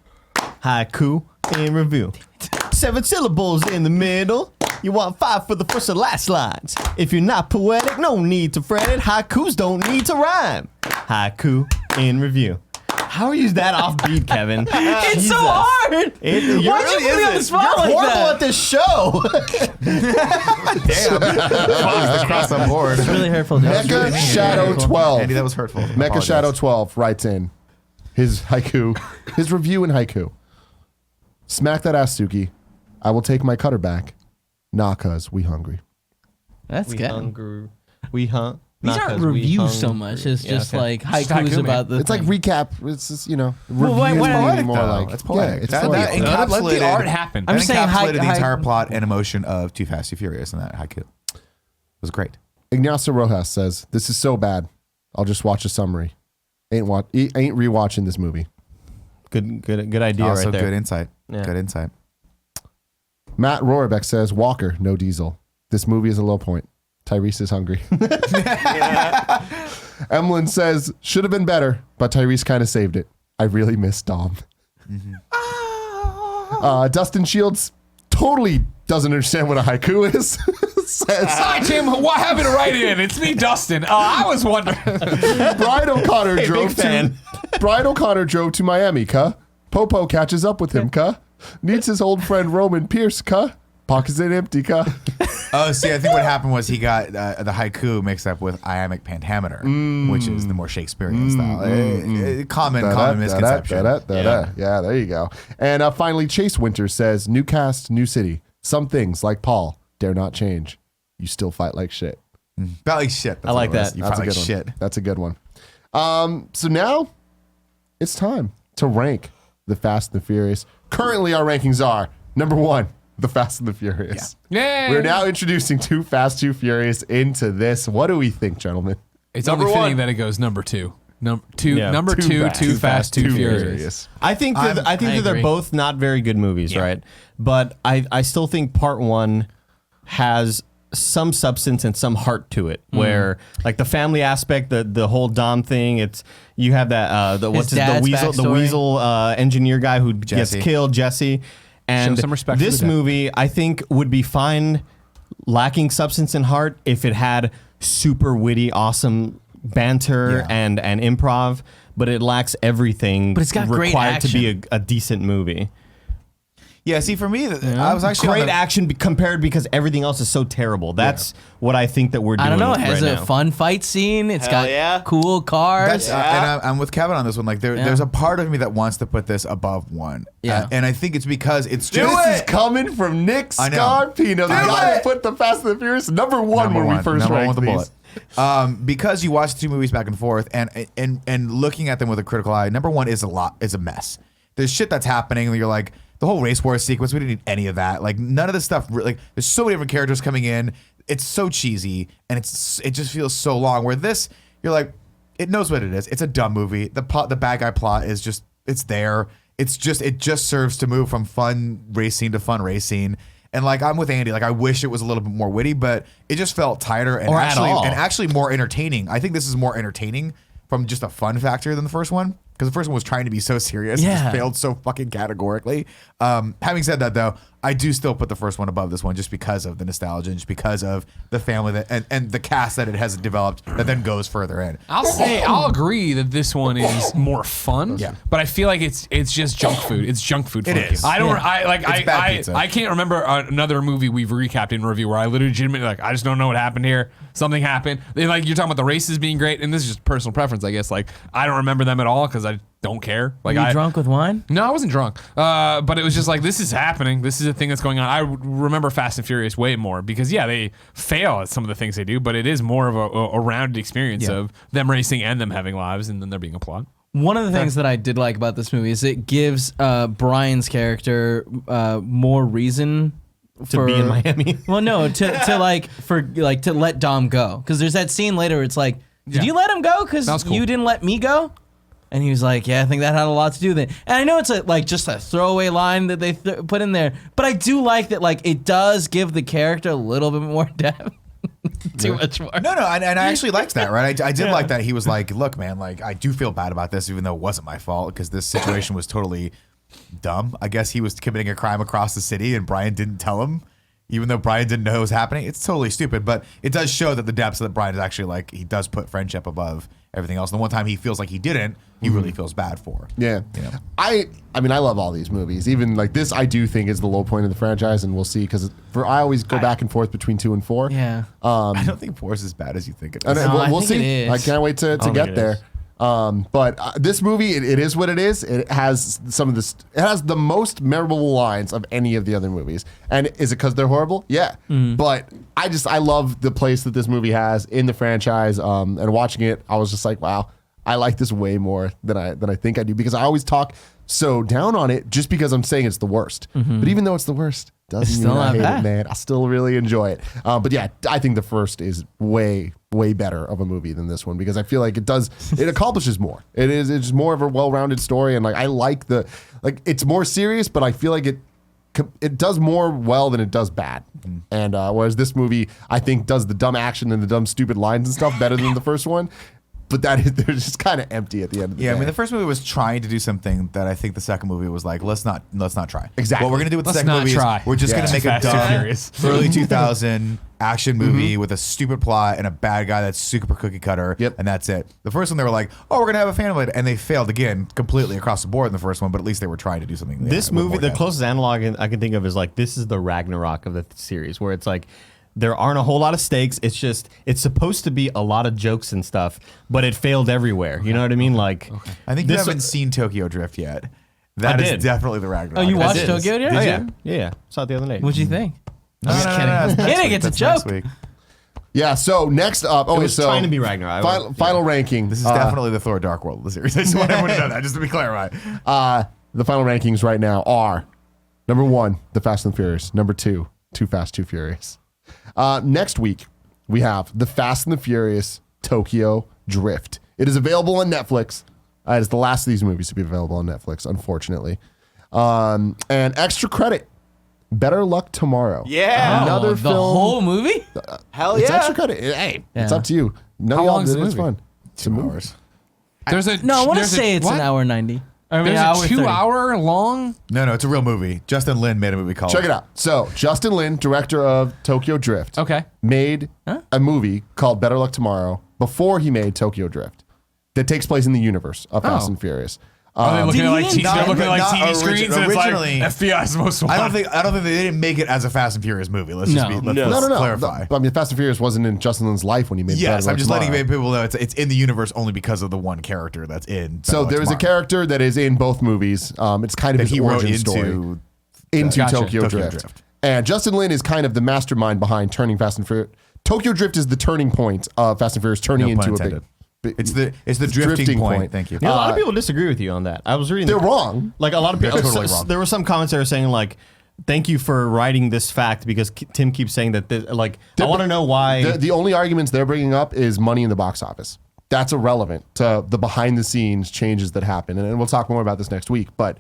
Haiku in review. 7 syllables in the middle. You want 5 for the first and last lines. If you're not poetic, no need to fret it. Haikus don't need to rhyme. Haiku in review. How are you that offbeat, Kevin? It's Jesus. so hard. Why'd Why'd you put me on the spot You're like horrible that? at this show. Damn. Across the board. It's really hurtful. dude. Mecha Shadow 12. Andy, that was hurtful. Mecha Apologize. Shadow 12 writes in his haiku, his review in haiku. Smack that ass, Suki. I will take my cutter back. Nah, cuz we hungry. That's We good. hungry. We hunt. These not aren't 'cause we reviews so hungry. much. It's Yeah, just okay. like Just haikus haiku, about the. It's like thing. recap. It's just, review wait, is wait, probably Poetic, more though. like It's poetic. Yeah, it's That poetic. encapsulated- Let the art happen. I'm That saying encapsulated the hi- entire plot and emotion of Too Fast, Too Furious in that haiku. It was great. Ignacio Rojas says, "This is so bad. I'll just watch a summary. Ain't rewatching this movie." Good idea Also, right there. good insight. Yeah. Good insight. Matt Rohrbeck says, "Walker, no Diesel. This movie is a low point. Tyrese is hungry." Emlyn says, "Should have been better, but Tyrese kind of saved it. I really miss Dom." Dustin Shields totally doesn't understand what a haiku is. Says, Hi, Tim. What happened to write in? It's me, Dustin. I was wondering. Brian O'Connor drove big fan. to Brian O'Connor drove to Miami, cuh. Popo catches up with him, cuh. Needs his old friend Roman Pierce, cuh. Pockets ain't empty, cuh. Oh, see, I think what happened was he got the haiku mixed up with iambic pentameter, which is the more Shakespearean style. Common misconception. Yeah, there you go. And finally, Chase Winters says, "New cast, new city. Some things, like Paul, dare not change. You still fight like shit." About like shit. That's I like what it was. that. You That's fight a like good shit. one. That's a good one. So now it's time to rank the Fast and the Furious. Currently, our rankings are number 1, the Fast and the Furious. Yay. We're now introducing Too Fast, Too Furious into this. What do we think, gentlemen? It's Number only fitting one. that it goes number 2. Number two, Yeah. number Too two, Fast, Too Fast, Too Furious. I think that, I that they're agree. both not very good movies, right? But I still think part 1 has some substance and some heart to it, where like the family aspect, the whole Dom thing. It's you have that the dad's the backstory. weasel engineer guy who Jesse. gets killed, Jesse. And some respect for this the dead. movie, I think, would be fine, lacking substance and heart if it had super witty, awesome banter and improv, but it lacks everything. But it's got great required to be action. a decent movie. Yeah, see, for me, I was actually Great action compared because everything else is so terrible. That's what I think that we're doing. I don't know. It has right a now. fun fight scene. It's Hell got yeah. cool cars. And I'm with Kevin on this one. Like, there's a part of me that wants to put this above 1. Yeah. And I think it's because it's just. This is coming from Nick I know. Scarpino. The guy that put the Fast and the Furious number one when we first ranked these. Because you watch 2 movies back and forth, and looking at them with a critical eye. Number 1 is a mess. There's shit that's happening, and you're like, the whole race war sequence, we didn't need any of that. Like, none of this stuff. Like, there's so many different characters coming in. It's so cheesy, and it just feels so long. Where this, you're like, it knows what it is. It's a dumb movie. The bad guy plot is just, it's there. It just serves to move from fun race scene to fun race scene. And like, I'm with Andy. Like, I wish it was a little bit more witty, but it just felt tighter and actually more entertaining. I think this is more entertaining from just a fun factor than the first one. Because the first one was trying to be so serious. It just failed so fucking categorically. Having said that, though, I do still put the first one above this one just because of the nostalgia and just because of the family that and the cast that it has developed that then goes further in. I'll agree that this one is more fun. Yeah. But I feel like it's just junk food. It's junk food. It fun. is. I don't. Yeah. I bad pizza. I can't remember another movie we've recapped in review where I legitimately like I just don't know what happened here. Something happened. Like you're talking about the races being great, and this is just personal preference, I guess. Like I don't remember them at all because I don't care. Like Were you drunk with wine? No, I wasn't drunk. But it was just like, this is happening. This is a thing that's going on. I remember Fast and Furious way more because, they fail at some of the things they do, but it is more of a rounded experience of them racing and them having lives and then there being a plot. One of the things that I did like about this movie is it gives Brian's character more reason To be in Miami. Well, no, to let Dom go, because there's that scene later where it's like, did you let him go because cool. you didn't let me go? And he was like, yeah, I think that had a lot to do with it. And I know it's just a throwaway line that they put in there, but I do like that. Like, it does give the character a little bit more depth. Too much more. No, and I actually liked that, right? I did like that. He was like, look, man, like, I do feel bad about this, even though it wasn't my fault, because this situation was totally dumb. I guess he was committing a crime across the city, and Brian didn't tell him, even though Brian didn't know it was happening. It's totally stupid, but it does show that the depths that Brian is actually like, he does put friendship above everything else. And the one time he feels like he didn't, he really feels bad for. Yeah. You know? I mean, I love all these movies. Even like this, I do think is the low point of the franchise, and we'll see, because I always go back and forth between 2 and 4. Yeah. I don't think 4 is as bad as you think it is. And No, we'll I think see. it is. I can't wait to think get it there. is. But this movie, it is what it is. It has some of this. It has the most memorable lines of any of the other movies. And is it because they're horrible? Yeah. But I love the place that this movie has in the franchise. And watching it, I was just like, wow, I like this way more than I think I do, because I always talk so down on it just because I'm saying it's the worst. But even though it's the worst, doesn't mean I hate it, man. I still really enjoy it. But yeah, I think the first is way better of a movie than this one, because I feel like it accomplishes more. It's more of a well-rounded story, and like I like it's more serious, but I feel like it does more well than it does bad. And whereas this movie, I think, does the dumb action and the dumb stupid lines and stuff better than the first one. But they're just kind of empty at the end of the day. Yeah, I mean, the first movie was trying to do something that I think the second movie was like, let's not try. Exactly. What we're gonna do with the Let's second not movie try. is we're just gonna make a Fast and dumb Furious. early 2000 action movie with a stupid plot and a bad guy that's super cookie cutter. Yep. And that's it. The first one they were like, oh, we're gonna have a family, and they failed again completely across the board in the first one. But at least they were trying to do something. This with movie, more the depth. closest analog I can think of is like, this is the Ragnarok of the series, where it's like, there aren't a whole lot of stakes. It's just, it's supposed to be a lot of jokes and stuff, but it failed everywhere. You know what I mean? Like, I think you this- haven't seen Tokyo Drift yet. That is did. definitely the Ragnarok. Oh, you That watched is. Tokyo Drift? Oh, Did yeah. Yeah. Saw it the other day. What'd you think? No, I'm just no, kidding. no, that's next Kidding, week. it's a That's next joke. week. Yeah, so next up, It was trying to be Ragnarok. Final ranking. This is definitely the Thor Dark World of the series. I just want everyone to know that, just to be clear, right? The final rankings right now are number 1, The Fast and the Furious. Number 2, Too Fast, Too Furious. Next week, we have The Fast and the Furious Tokyo Drift. It is available on Netflix. It is the last of these movies to be available on Netflix, unfortunately. And extra credit, Better Luck Tomorrow. Yeah. Another the film. whole movie? Hell It's extra credit. Hey, it's Yeah. up to you. No, How y'all long is did the it. It's movie? fun. 2 hours. There's a No, I want to there's a- say it's what? an hour 90. I mean, There's hour a 30. 2-hour long. No, it's a real movie. Justin Lin made a movie called. Check it out. So Justin Lin, director of Tokyo Drift, Okay. made a movie called Better Luck Tomorrow before he made Tokyo Drift that takes place in the universe of Fast and Furious. Are they looking Did at he like, didn't- they're looking at like not TV screens and it's like originally- FBI's most wanted. I don't think they didn't make it as a Fast and Furious movie. Let's just No. be let's No. clarify. I mean, Fast and Furious wasn't in Justin Lin's life when he made Better Yes, Luck I'm just letting Tomorrow. people know it's in the universe only because of the one character that's in. So there is a character that is in both movies. It's kind of that his he wrote origin into story into Gotcha. Tokyo Drift. And Justin Lin is kind of the mastermind behind turning Fast and Furious. Tokyo Drift is the turning point of Fast and Furious turning No pun into a intended. big. It's the drifting point. Thank you. You know, a lot of people disagree with you on that. I was reading. They're wrong. Like a lot of people. They're totally wrong. There were some comments that were saying like, "Thank you for writing this fact," because Tim keeps saying that. I want to know why. The only arguments they're bringing up is money in the box office. That's irrelevant to the behind the scenes changes that happen. And we'll talk more about this next week. But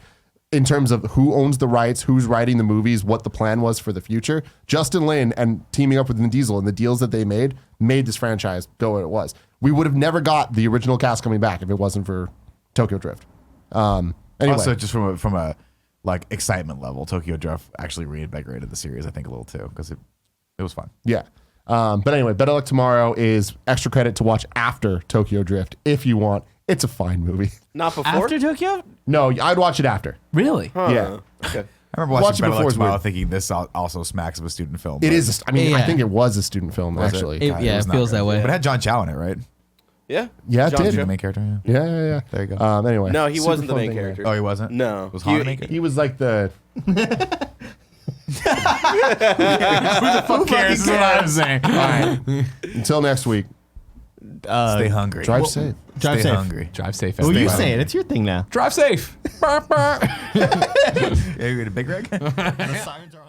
in terms of who owns the rights, who's writing the movies, what the plan was for the future, Justin Lin and teaming up with Vin Diesel and the deals that they made this franchise go where it was. We would have never got the original cast coming back if it wasn't for Tokyo Drift. Anyway. Also, just from a like excitement level, Tokyo Drift actually reinvigorated the series. I think a little too because it was fun. Yeah. But anyway, Better Luck Tomorrow is extra credit to watch after Tokyo Drift if you want. It's a fine movie. Not before. After Tokyo? No, I'd watch it after. Really? Yeah. Okay. I remember Watch watching it Better before Luck it's Tomorrow weird. thinking this also smacks of a student film. It but- is. I Yeah. think it was a student film, Was it? actually. It- God, yeah, was it not feels good. that way. But it had John Chow in it, right? Yeah. Yeah, it John did. The Cho. main character. Yeah. There you go. Anyway. No, he super wasn't the fun main thing there. character. Oh, he wasn't. No. Was Han the main character? He was like the. Who the fuck cares? Is what I'm saying. All right. Until next week. Stay hungry. Drive safe. Drive Stay safe. hungry. Drive safe. Well, you everybody. say it. It's your thing now. Drive safe. Yeah, you get a big rig. The sirens are